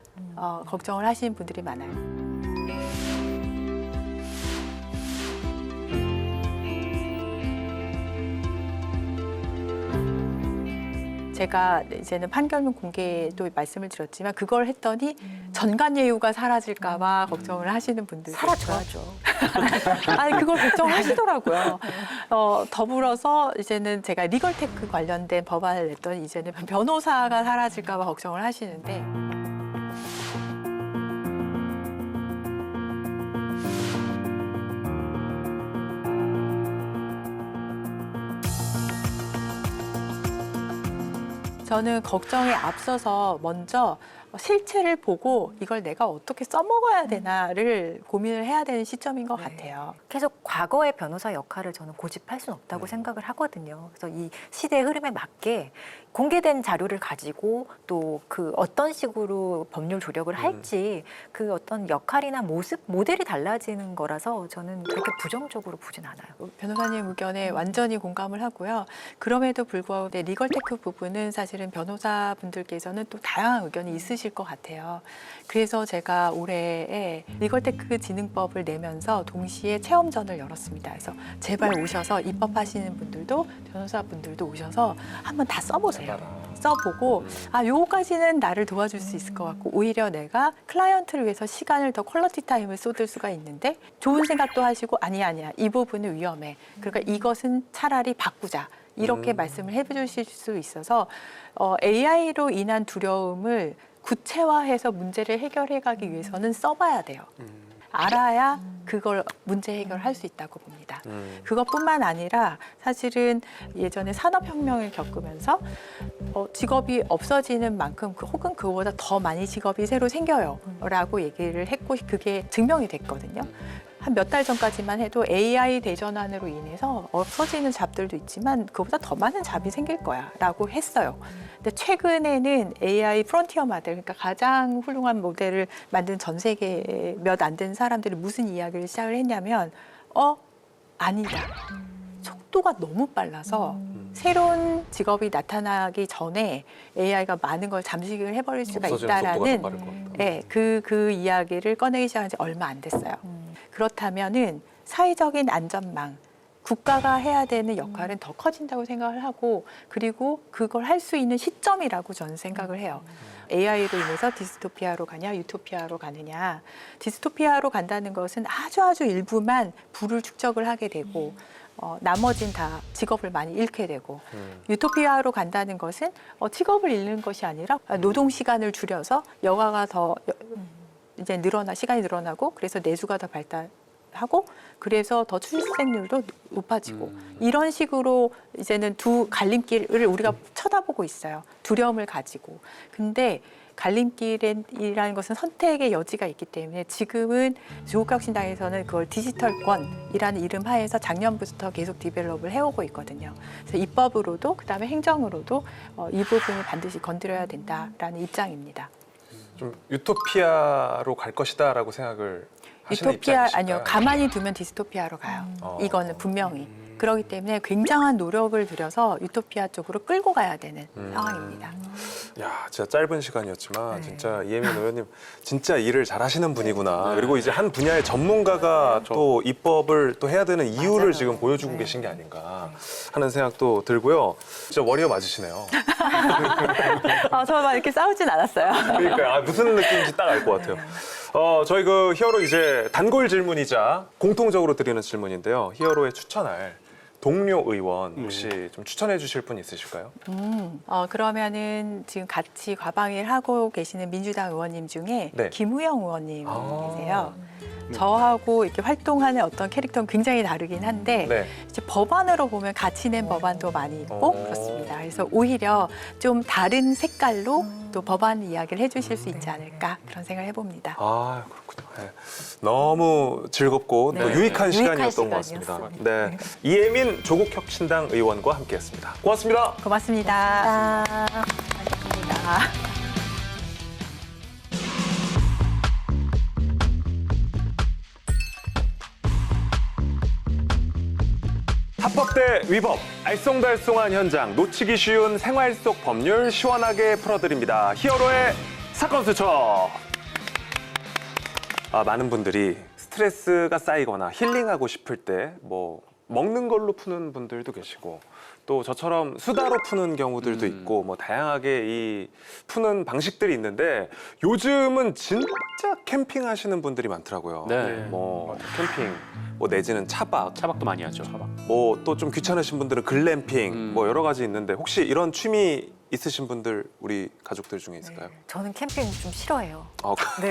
걱정을 하시는 분들이 많아요. 제가 이제는 판결문 공개도 말씀을 드렸지만 그걸 했더니 전관예우가 사라질까 봐 걱정을 하시는 분들 사라져야죠. 아니 그걸 걱정하시더라고요. 더불어서 이제는 제가 리걸테크 관련된 법안을 냈더니 이제는 변호사가 사라질까 봐 걱정을 하시는데. 저는 걱정에 앞서서 먼저 실체를 보고 이걸 내가 어떻게 써먹어야 되나를 고민을 해야 되는 시점인 것 같아요. 계속 과거의 변호사 역할을 저는 고집할 수는 없다고 생각을 하거든요. 그래서 이 시대의 흐름에 맞게 공개된 자료를 가지고 또 그 어떤 식으로 법률 조력을 할지 그 어떤 역할이나 모습, 모델이 달라지는 거라서 저는 그렇게 부정적으로 보진 않아요. 변호사님 의견에 완전히 공감을 하고요. 그럼에도 불구하고 리걸테크 부분은 사실은 변호사분들께서는 또 다양한 의견이 있으실 것 같아요. 그래서 제가 올해에 리걸테크 진흥법을 내면서 동시에 체험전을 열었습니다. 그래서 제발 오셔서 입법하시는 분들도 변호사분들도 오셔서 한번 다 써보세요. 써보고 요거까지는 나를 도와줄 수 있을 것 같고 오히려 내가 클라이언트를 위해서 시간을 더 퀄리티 타임을 쏟을 수가 있는데 좋은 생각도 하시고 아니야 이 부분은 위험해. 그러니까 이것은 차라리 바꾸자. 이렇게 말씀을 해주실 수 있어서 AI로 인한 두려움을 구체화해서 문제를 해결해 가기 위해서는 써봐야 돼요. 알아야 그걸 문제 해결할 수 있다고 봅니다. 그것뿐만 아니라 사실은 예전에 산업혁명을 겪으면서 직업이 없어지는 만큼 혹은 그거보다 더 많이 직업이 새로 생겨요 라고 얘기를 했고 그게 증명이 됐거든요. 한 몇 달 전까지만 해도 AI 대전환으로 인해서 없어지는 잡들도 있지만 그보다 더 많은 잡이 생길 거야 라고 했어요. 근데 최근에는 AI 프론티어 모델, 그러니까 가장 훌륭한 모델을 만든 전 세계 몇 안 된 사람들이 무슨 이야기를 시작을 했냐면 아니다. 속도가 너무 빨라서 새로운 직업이 나타나기 전에 AI가 많은 걸 잠식을 해버릴 수가 있다라는 그 이야기를 꺼내기 시작한 지 얼마 안 됐어요. 그렇다면은 사회적인 안전망, 국가가 해야 되는 역할은 더 커진다고 생각을 하고 그리고 그걸 할 수 있는 시점이라고 저는 생각을 해요. AI로 인해서 디스토피아로 가냐 유토피아로 가느냐. 디스토피아로 간다는 것은 아주 일부만 부를 축적을 하게 되고 나머지는 다 직업을 많이 잃게 되고 유토피아로 간다는 것은 직업을 잃는 것이 아니라 노동 시간을 줄여서 여가가 더 이제 시간이 늘어나고 그래서 내수가 더 발달하고 그래서 더 출생률도 높아지고 이런 식으로 이제는 두 갈림길을 우리가 쳐다보고 있어요. 두려움을 가지고. 근데 갈림길이라는 것은 선택의 여지가 있기 때문에 지금은 조국혁신당에서는 그걸 디지털권이라는 이름 하에서 작년부터 계속 디벨롭을 해오고 있거든요. 그래서 입법으로도 그다음에 행정으로도 이 부분을 반드시 건드려야 된다라는 입장입니다. 좀 유토피아로 갈 것이다라고 생각을 하시는 유토피아 입장이실까요? 아니요. 가만히 두면 디스토피아로 가요. 이거는 분명히. 그렇기 때문에 굉장한 노력을 들여서 유토피아 쪽으로 끌고 가야 되는 상황입니다. 야, 진짜 짧은 시간이었지만 진짜 이혜민 의원님 진짜 일을 잘하시는 분이구나. 그리고 이제 한 분야의 전문가가 또 입법을 또 해야 되는 이유를 지금 보여주고 계신 게 아닌가 하는 생각도 들고요. 진짜 워리어 맞으시네요. 저만 이렇게 싸우진 않았어요. 그러니까 무슨 느낌인지 딱 알 것 같아요. 저희 그 히어로 이제 단골 질문이자 공통적으로 드리는 질문인데요. 히어로에 추천할 동료 의원 혹시 좀 추천해 주실 분 있으실까요? 그러면은 지금 같이 과방위를 하고 계시는 민주당 의원님 중에 네. 김우영 의원님 계세요. 저하고 이렇게 활동하는 어떤 캐릭터는 굉장히 다르긴 한데 네. 이제 법안으로 보면 같이 낸 법안도 많이 있고 그렇습니다. 그래서 오히려 좀 다른 색깔로 또 법안 이야기를 해주실 수 있지 않을까 그런 생각을 해봅니다. 아, 그렇군요. 네. 너무 즐겁고 또 유익한 시간이었던 것 같습니다. 네. 이혜민 조국혁신당 의원과 함께했습니다. 고맙습니다. 고맙습니다. 고맙습니다. 합법대 위법, 알쏭달쏭한 현장, 놓치기 쉬운 생활 속 법률 시원하게 풀어드립니다. 히어로의 사건 수첩. 많은 분들이 스트레스가 쌓이거나 힐링하고 싶을 때 뭐 먹는 걸로 푸는 분들도 계시고 또 저처럼 수다로 푸는 경우들도 있고 뭐 다양하게 이 푸는 방식들이 있는데 요즘은 진짜 캠핑하시는 분들이 많더라고요. 네. 뭐 캠핑, 뭐 내지는 차박, 차박도 많이 하죠. 뭐 또 좀 귀찮으신 분들은 글램핑 뭐 여러 가지 있는데 혹시 이런 취미 있으신 분들 우리 가족들 중에 있을까요? 저는 캠핑 좀 싫어해요. 어, 네.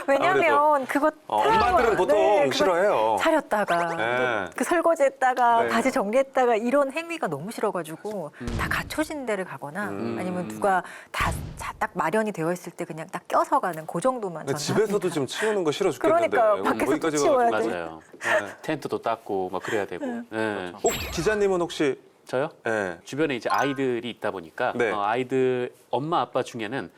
왜냐면 그거 엄마들은 보통 그거 싫어해요. 차렸다가 네. 그 설거지했다가 네. 바지 정리했다가 이런 행위가 너무 싫어가지고 다 갖춰진 데를 가거나 아니면 누가 다 딱 마련이 되어 있을 때 그냥 딱 껴서 가는 그 정도만 근데 저는 집에서도 지금 치우는 거 싫어 죽겠는데. 그러니까요. 이거 밖에서 또 여기까지 치워야 가가지고. 돼. 맞아요. 네. 텐트도 닦고 막 그래야 되고. 네. 기자님은 혹시 저요? 네. 주변에 이제 아이들이 있다 보니까 네. 아이들 엄마 아빠 중에는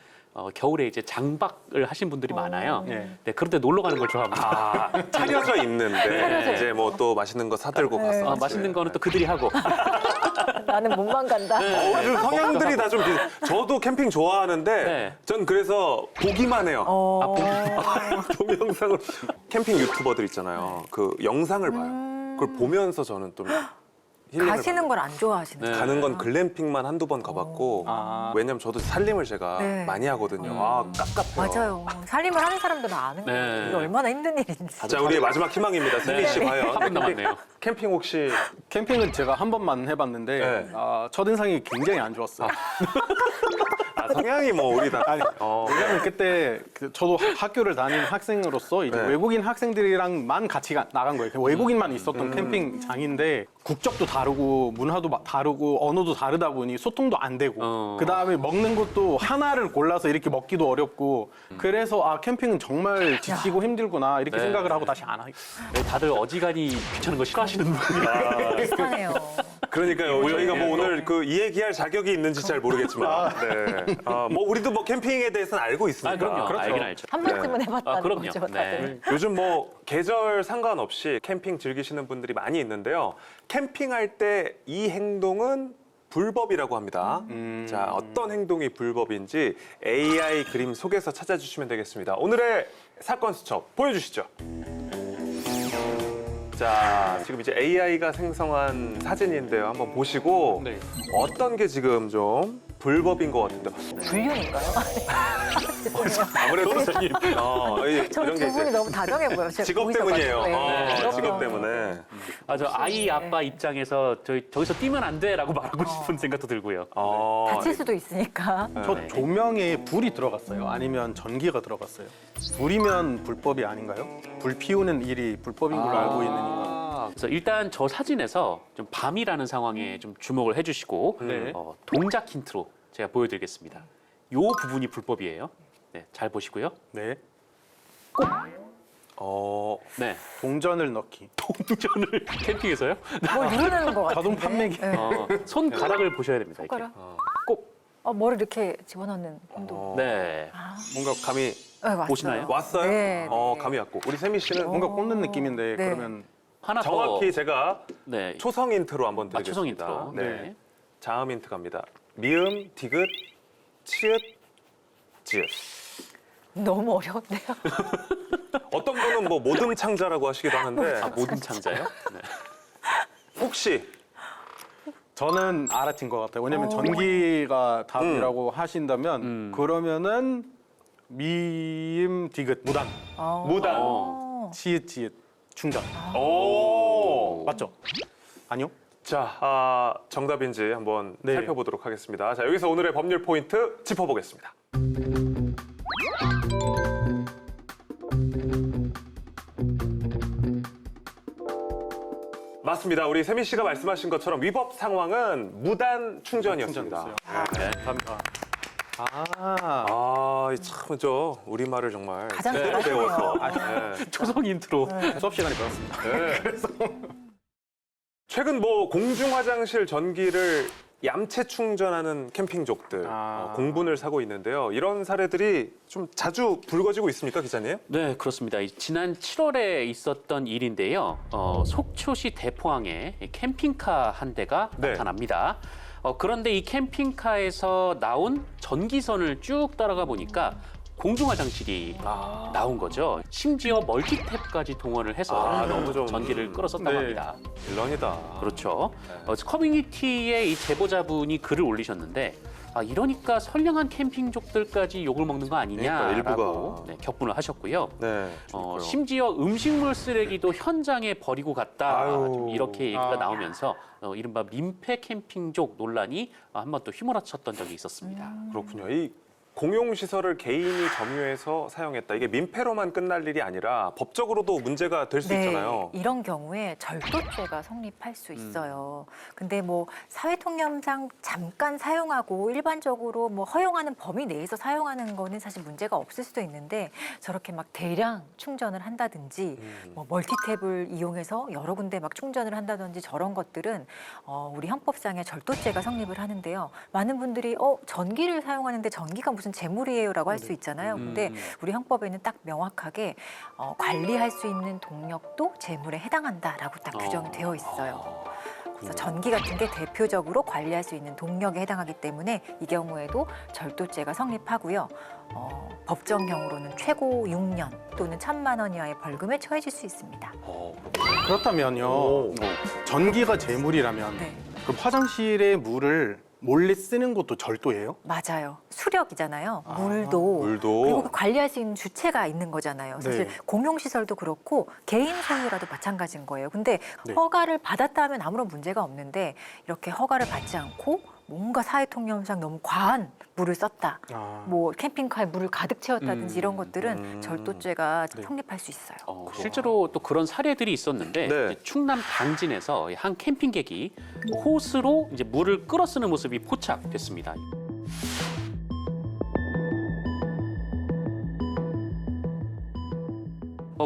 겨울에 이제 장박을 하신 분들이 많아요. 네. 네, 그럴 때 놀러 가는 걸 좋아합니다. 차려져 있는데 이제 뭐 또 맛있는 거 사들고 네. 가서 맛있는 거는 또 그들이 하고. 나는 몸만 간다. 요즘 성향들이 다 좀 저도 캠핑 좋아하는데 네. 전 그래서 보기만 해요. 어. 동영상을 캠핑 유튜버들 있잖아요. 그 영상을 봐요. 그걸 보면서 저는 좀 힐링을 가시는 걸 안 좋아하시는 네. 거예요. 가는 건 글램핑만 한두 번 가봤고 왜냐면 저도 살림을 제가 네. 많이 하거든요. 아 깝깝해요. 맞아요. 살림을 하는 사람들은 아는 거예요. 네. 이게 얼마나 힘든 일인지. 자 우리의 마지막 희망입니다. 승희 씨 과연 한분 남았네요. 캠핑 혹시 캠핑은 제가 한 번만 해봤는데 네. 첫인상이 굉장히 안 좋았어요. 성향이 뭐 우리 다 왜냐면 그때 저도 학교를 다니는 학생으로서 이제 네. 외국인 학생들이랑만 같이 나간 거예요. 외국인만 있었던 캠핑장인데 국적도 다르고 문화도 다르고 언어도 다르다 보니 소통도 안 되고 그 다음에 먹는 것도 하나를 골라서 이렇게 먹기도 어렵고 그래서 캠핑은 정말 지치고 힘들구나 이렇게 네. 생각을 하고 다시 안 하겠어요. 네, 다들 어지간히 귀찮은 거 싫어하시는 분이에요. 비슷하네요. 그러니까요. 저희가 뭐 오늘 그 이 얘기할 자격이 있는지 잘 모르겠지만, 네. 뭐 우리도 뭐 캠핑에 대해서는 알고 있으니까. 그럼요. 그렇죠. 알긴 알죠. 한 번쯤은 해봤다는 그럼요. 거죠, 다들. 네. 요즘 뭐 계절 상관없이 캠핑 즐기시는 분들이 많이 있는데요. 캠핑할 때 이 행동은 불법이라고 합니다. 자, 어떤 행동이 불법인지 AI 그림 속에서 찾아주시면 되겠습니다. 오늘의 사건 수첩 보여주시죠. 자, 지금 이제 AI가 생성한 사진인데요. 한번 보시고 네. 어떤 게 지금 좀 불법인 것 같은데. 불륜인가요? 아무래도 저는 이런 게 두 분이 이제 너무 다정해 보여요. 제가 직업 보이셔가지고. 때문이에요. 네. 그럼요. 직업 때문에. 저 아이 아빠 입장에서 저기서 뛰면 안 돼라고 말하고 싶은 생각도 들고요. 다칠 수도 있으니까. 저 조명에 불이 들어갔어요. 아니면 전기가 들어갔어요. 불이면 불법이 아닌가요? 불 피우는 일이 불법인 걸로 알고 있는 이가. 그래서 일단 저 사진에서 좀 밤이라는 상황에 좀 주목을 해주시고 네. 동작 힌트로 제가 보여드리겠습니다. 요 부분이 불법이에요. 네, 잘 보시고요. 네. 네, 동전을 넣기. 동전을 캠핑에서요? 뭘 누르는 것 같은데. 자동 판매기. 네. 손가락을 보셔야 됩니다. 이렇게. 손가락? 꼭. 뭐를 이렇게 집어넣는 행동. 네. 뭔가 감이 네, 왔어요. 보시나요? 왔어요? 네, 네. 감이 왔고. 우리 세미 씨는 뭔가 꽂는 느낌인데 네. 그러면 하나 정확히 더. 제가 네. 초성 힌트로 한번 드리겠습니다. 초성 힌트로. 네. 자음 힌트 갑니다. 미음, 디귿, 치읓, 지읒. 너무 어려운데요. 어떤 분은 뭐 모듬 창자라고 하시기도 하는데 모든 창자요? 네. 혹시 저는 알아챈 것 같아요. 왜냐면 전기가 답이라고 하신다면 그러면은 미임 디귿 무단 무단. 치읓 지읒 충전 오. 맞죠? 아니요? 자, 정답인지 한번 네. 살펴보도록 하겠습니다. 자, 여기서 오늘의 법률 포인트 짚어보겠습니다. 맞습니다. 우리 세미 씨가 말씀하신 것처럼 위법 상황은 무단 충전이었습니다. 네. 감사합니다. 참, 우리말을 정말 가장 제대로 잘하시네요. 배워서. 네. 초성 힌트로. 수업 시간에 배웠습니다. 네. 최근 뭐 공중 화장실 전기를 얌체 충전하는 캠핑족들 공분을 사고 있는데요. 이런 사례들이 좀 자주 불거지고 있습니까, 기자님? 네, 그렇습니다. 지난 7월에 있었던 일인데요. 속초시 대포항에 캠핑카 한 대가 네. 나타납니다. 그런데 이 캠핑카에서 나온 전기선을 쭉 따라가 보니까 공중 화장실이 나온 거죠. 심지어 멀티탭까지 동원을 해서 너무 좀, 전기를 끌었었다고 네. 합니다. 빌런이다. 그렇죠. 커뮤니티에 이 제보자분이 글을 올리셨는데 이러니까 선량한 캠핑족들까지 욕을 먹는 거 그러니까 아니냐라고 일부가. 격분을 하셨고요. 네. 그렇고요. 심지어 음식물 쓰레기도 현장에 버리고 갔다 아유. 좀 이렇게 얘기가 나오면서 이른바 민폐 캠핑족 논란이 한번 또 휘몰아쳤던 적이 있었습니다. 그렇군요. 이 공용시설을 개인이 점유해서 사용했다. 이게 민폐로만 끝날 일이 아니라 법적으로도 문제가 될 수 있잖아요. 이런 경우에 절도죄가 성립할 수 있어요. 근데 뭐 사회통념상 잠깐 사용하고 일반적으로 뭐 허용하는 범위 내에서 사용하는 거는 사실 문제가 없을 수도 있는데 저렇게 막 대량 충전을 한다든지 뭐 멀티탭을 이용해서 여러 군데 막 충전을 한다든지 저런 것들은 우리 헌법상의 절도죄가 성립을 하는데요. 많은 분들이 전기를 사용하는데 전기가 무슨 재물이에요라고 할 수 있잖아요. 근데 우리 헌법에는 딱 명확하게 관리할 수 있는 동력도 재물에 해당한다라고 딱 규정이 되어 있어요. 그래서 전기 같은 게 대표적으로 관리할 수 있는 동력에 해당하기 때문에 이 경우에도 절도죄가 성립하고요. 법정형으로는 최고 6년 또는 1,000만 원 이하의 벌금에 처해질 수 있습니다. 그렇다면요. 전기가 재물이라면 네. 그럼 화장실의 물을 몰래 쓰는 것도 절도예요? 맞아요. 수력이잖아요. 물도. 그리고 그 관리할 수 있는 주체가 있는 거잖아요. 사실 네. 공용시설도 그렇고 개인 소유라도 마찬가지인 거예요. 근데 네. 허가를 받았다 하면 아무런 문제가 없는데 이렇게 허가를 받지 않고 뭔가 사회통념상 너무 과한 물을 썼다. 뭐 캠핑카에 물을 가득 채웠다든지 이런 것들은 절도죄가 네. 성립할 수 있어요. 실제로 또 그런 사례들이 있었는데 네. 이제 충남 당진에서 한 캠핑객이 호스로 이제 물을 끌어 쓰는 모습이 포착됐습니다.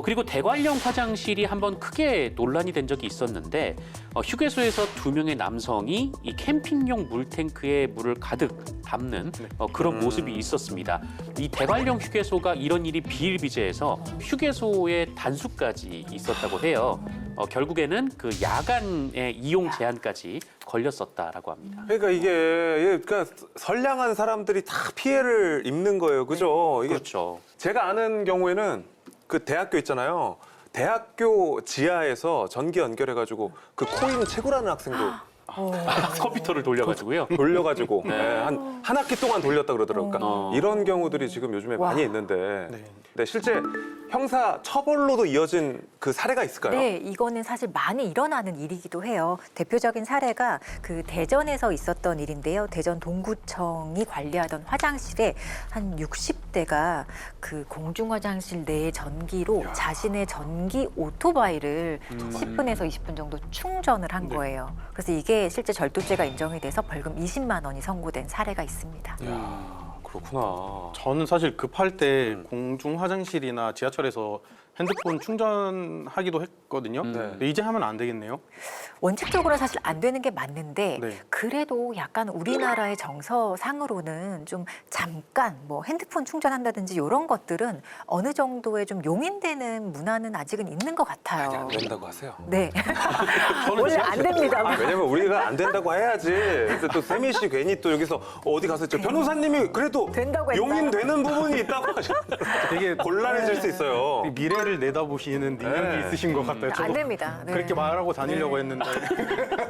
그리고 대관령 화장실이 한번 크게 논란이 된 적이 있었는데 휴게소에서 2명의 남성이 이 캠핑용 물탱크에 물을 가득 담는 그런 모습이 있었습니다. 이 대관령 휴게소가 이런 일이 비일비재해서 휴게소의 단수까지 있었다고 해요. 결국에는 그 야간의 이용 제한까지 걸렸었다라고 합니다. 그러니까 이게 그러니까 선량한 사람들이 다 피해를 입는 거예요. 그죠? 이게 그렇죠. 제가 아는 경우에는 그 대학교 있잖아요. 대학교 지하에서 전기 연결해가지고 그 코인 채굴하는 학생도 컴퓨터를 돌려가지고요. 돌려가지고 네. 한 학기 동안 돌렸다 그러더라고요. 그러니까 이런 경우들이 지금 요즘에 많이 있는데 네. 근데 실제 형사 처벌로도 이어진 그 사례가 있을까요? 네, 이거는 사실 많이 일어나는 일이기도 해요. 대표적인 사례가 그 대전에서 있었던 일인데요. 대전 동구청이 관리하던 화장실에 한 60대가 그 공중 화장실 내 전기로 자신의 전기 오토바이를 10분에서 20분 정도 충전을 한 거예요. 그래서 이게 실제 절도죄가 인정이 돼서 벌금 20만 원이 선고된 사례가 있습니다. 그렇구나. 저는 사실 급할 때 공중 화장실이나 지하철에서 핸드폰 충전하기도 했거든요. 근데 이제 하면 안 되겠네요. 원칙적으로 사실 안 되는 게 맞는데 네. 그래도 약간 우리나라의 정서상으로는 좀 잠깐 뭐 핸드폰 충전한다든지 이런 것들은 어느 정도의 좀 용인되는 문화는 아직은 있는 것 같아요. 안 된다고 하세요. 네. 원래 안 됩니다. 왜냐면 우리가 안 된다고 해야지. 근데 또 세미 씨 괜히 또 여기서 어디 가서 저 변호사님이 그래도 된다고 했다. 용인되는 부분이 있다고 하셨는데 되게 곤란해질 수 있어요. 미래를 내다보시는 능력이 네. 있으신 것 같아요. 저도 안 됩니다. 네. 그렇게 말하고 다니려고 했는데.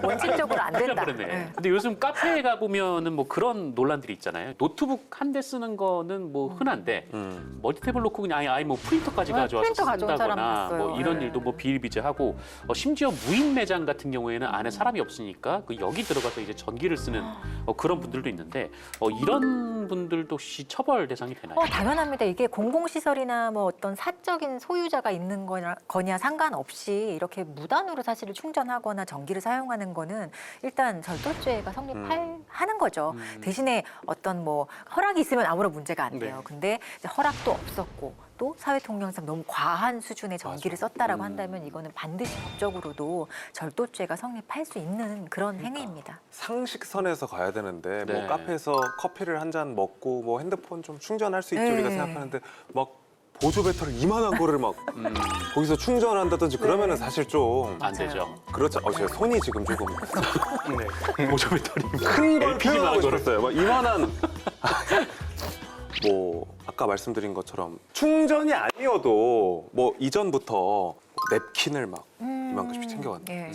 원칙적으로 안 된다. 그러네. 네. 근데 요즘 카페에 가 보면은 뭐 그런 논란들이 있잖아요. 노트북 한 대 쓰는 거는 뭐 흔한데 멀티탭을 놓고 그냥 아예 뭐 프린터까지 네, 가져와서 프린터 가져온 사람 쓴다거나 봤어요. 뭐 이런 네. 일도 뭐 비일비재하고 심지어 무인 매장 같은 경우에는 안에 사람이 없으니까 그 여기 들어가서 이제 전기를 쓰는 그런 분들도 있는데 이런 분들도 혹시 처벌 대상이 되나요? 당연합니다. 이게 공공시설이나 뭐 어떤 사적인 소유자가 있는 거냐 상관없이 이렇게 무단으로 사실 충전하거나 전기를 사용하는 거는 일단 절도죄가 성립하는 거죠. 대신에 어떤 뭐 허락이 있으면 아무런 문제가 안 돼요. 네. 근데 이제 허락도 없었고 또 사회통념상 너무 과한 수준의 전기를 썼다라고 한다면 이거는 반드시 법적으로도 절도죄가 성립할 수 있는 그런 행위입니다. 상식선에서 가야 되는데 네. 뭐 카페에서 커피를 한 잔 먹고 뭐 핸드폰 좀 충전할 수 있죠 네. 우리가 생각하는데 막 보조 배터리 이만한 거를 막 거기서 충전한다든지 그러면은 사실 좀 안 되죠. 그렇죠. 제가 손이 지금 조금 네. 보조 배터리 큰 걸 LPG 표현하고 만 거를. 싶었어요. 막 이만한 뭐 아까 말씀드린 것처럼 충전이 아니어도 뭐 이전부터 냅킨을 막 이만큼씩 챙겨갔는데 예.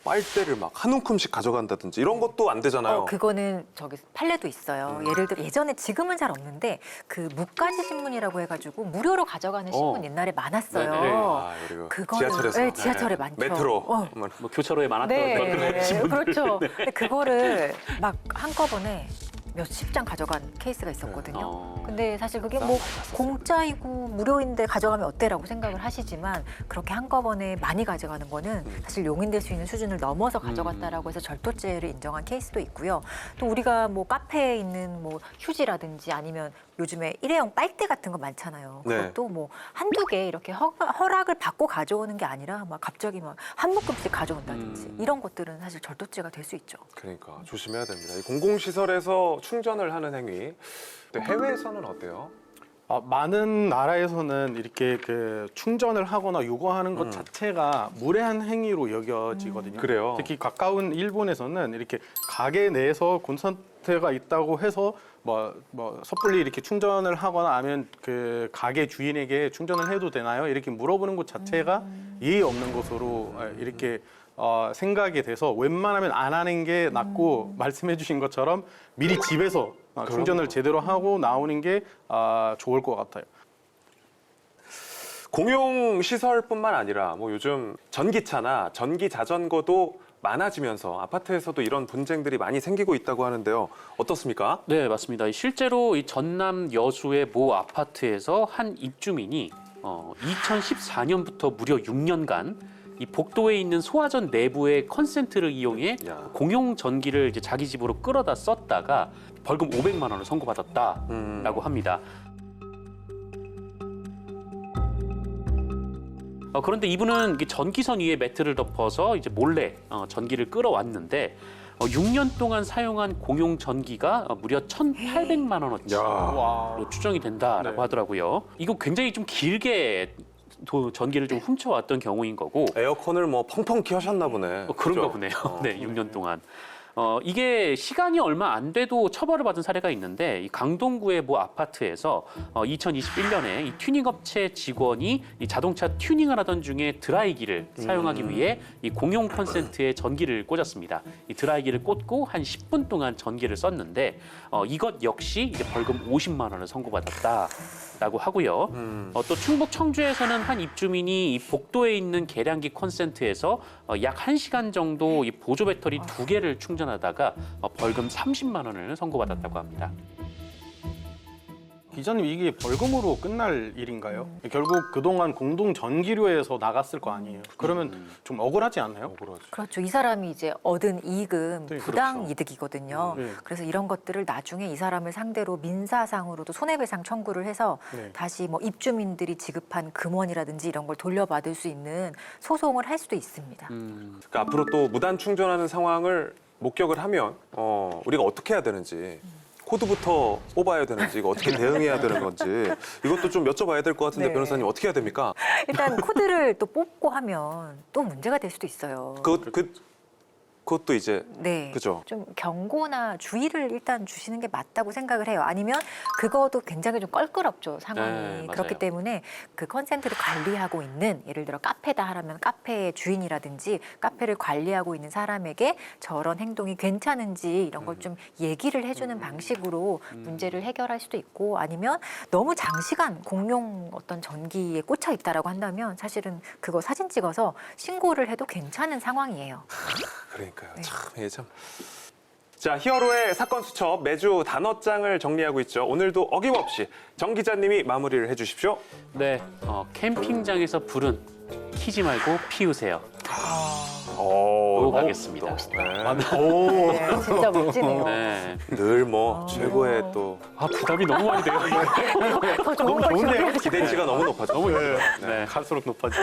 빨대를 막 한 움큼씩 가져간다든지 이런 것도 안 되잖아요. 그거는 저기 판례도 있어요. 예를 들어 예전에 지금은 잘 없는데 그 무가지 신문이라고 해가지고 무료로 가져가는 신문 옛날에 많았어요. 네, 네. 아, 그리고 지하철에서. 네, 지하철에 많죠. 메트로. 뭐 교차로에 많았던 네, 신문들. 그렇죠. 근데 그거를 막 한꺼번에 몇십 장 가져간 케이스가 있었거든요. 근데 사실 그게 뭐 공짜이고 무료인데 가져가면 어때라고 생각을 하시지만 그렇게 한꺼번에 많이 가져가는 거는 사실 용인될 수 있는 수준을 넘어서 가져갔다라고 해서 절도죄를 인정한 케이스도 있고요. 또 우리가 뭐 카페에 있는 뭐 휴지라든지 아니면 요즘에 일회용 빨대 같은 거 많잖아요. 네. 그것도 뭐 한두 개 이렇게 허락을 받고 가져오는 게 아니라 막 갑자기 막 한 묶음씩 가져온다든지 이런 것들은 사실 절도죄가 될 수 있죠. 그러니까 조심해야 됩니다. 이 공공시설에서 충전을 하는 행위. 근데 해외에서는 어때요? 많은 나라에서는 이렇게 그 충전을 하거나 요구하는 것 자체가 무례한 행위로 여겨지거든요. 그래요? 특히 가까운 일본에서는 이렇게 가게 내에서 콘센트가 있다고 해서 뭐 섣불리 이렇게 충전을 하거나 아니면 그 가게 주인에게 충전을 해도 되나요? 이렇게 물어보는 것 자체가 예의 없는 것으로 이렇게 생각이 돼서 웬만하면 안 하는 게 낫고 말씀해 주신 것처럼 미리 집에서 충전을 제대로 하고 나오는 게 좋을 것 같아요. 공용시설뿐만 아니라 뭐 요즘 전기차나 전기자전거도 많아지면서 아파트에서도 이런 분쟁들이 많이 생기고 있다고 하는데요. 어떻습니까? 네, 맞습니다. 실제로 이 전남 여수의 모 아파트에서 한 입주민이 2014년부터 무려 6년간 이 복도에 있는 소화전 내부의 컨센트를 이용해 야. 공용 전기를 이제 자기 집으로 끌어다 썼다가 벌금 500만 원을 선고받았다라고 합니다. 그런데 이분은 이게 전기선 위에 매트를 덮어서 이제 몰래 전기를 끌어왔는데 6년 동안 사용한 공용 전기가 무려 1,800만 원어치로 추정이 된다라고 네. 하더라고요. 이거 굉장히 좀 길게 전기를 좀 훔쳐왔던 경우인 거고 에어컨을 뭐 펑펑 키우셨나 보네. 그런가 그죠? 보네요. 네, 6년 동안. 이게 시간이 얼마 안 돼도 처벌을 받은 사례가 있는데 이 강동구의 모 아파트에서 2021년에 이 튜닝업체 직원이 이 자동차 튜닝을 하던 중에 드라이기를 사용하기 위해 이 공용 콘센트에 전기를 꽂았습니다. 이 드라이기를 꽂고 한 10분 동안 전기를 썼는데 이것 역시 이제 벌금 50만 원을 선고받았다라고 하고요. 또 충북 청주에서는 한 입주민이 이 복도에 있는 계량기 콘센트에서 약 1시간 정도 이 보조 배터리 2개를 충전하다가 벌금 30만 원을 선고받았다고 합니다. 기자님, 이게 벌금으로 끝날 일인가요? 결국 그동안 공동 전기료에서 나갔을 거 아니에요. 그러면 좀 억울하지 않나요? 억울하죠. 그렇죠. 이 사람이 이제 얻은 이익은 네, 부당 그렇죠. 이득이거든요. 네. 그래서 이런 것들을 나중에 이 사람을 상대로 민사상으로도 손해배상 청구를 해서 네. 다시 뭐 입주민들이 지급한 금원이라든지 이런 걸 돌려받을 수 있는 소송을 할 수도 있습니다. 그러니까 앞으로 또 무단 충전하는 상황을 목격을 하면 우리가 어떻게 해야 되는지 코드부터 뽑아야 되는지 이거 어떻게 대응해야 되는 건지 이것도 좀 여쭤봐야 될 것 같은데 네. 변호사님 어떻게 해야 됩니까? 일단 코드를 또 뽑고 하면 또 문제가 될 수도 있어요. 그것도 이제 네. 그죠. 좀 경고나 주의를 일단 주시는 게 맞다고 생각을 해요. 아니면 그거도 굉장히 좀 껄끄럽죠, 상황이. 네, 맞아요. 그렇기 때문에 그 컨센트를 관리하고 있는 예를 들어 카페다 하라면 카페의 주인이라든지 카페를 관리하고 있는 사람에게 저런 행동이 괜찮은지 이런 걸 좀 얘기를 해주는 방식으로 문제를 해결할 수도 있고 아니면 너무 장시간 공용 어떤 전기에 꽂혀 있다라고 한다면 사실은 그거 사진 찍어서 신고를 해도 괜찮은 상황이에요. 그러니까요. 네. 참, 이게 참. 자, 히어로의 사건 수첩 매주 단어장을 정리하고 있죠. 오늘도 어김없이 정 기자님이 마무리를 해주십시오. 네, 캠핑장에서 불은 켜지 말고 피우세요. 로 가겠습니다. 네, 진짜 멋지네요. 네. 늘 뭐 최고의 또 부담이 너무 많이 돼요. 더 좋은 걸 좋은데요? 준비하셨어요. 기대치가 너무 높아졌어요. 네. 갈수록 높아져.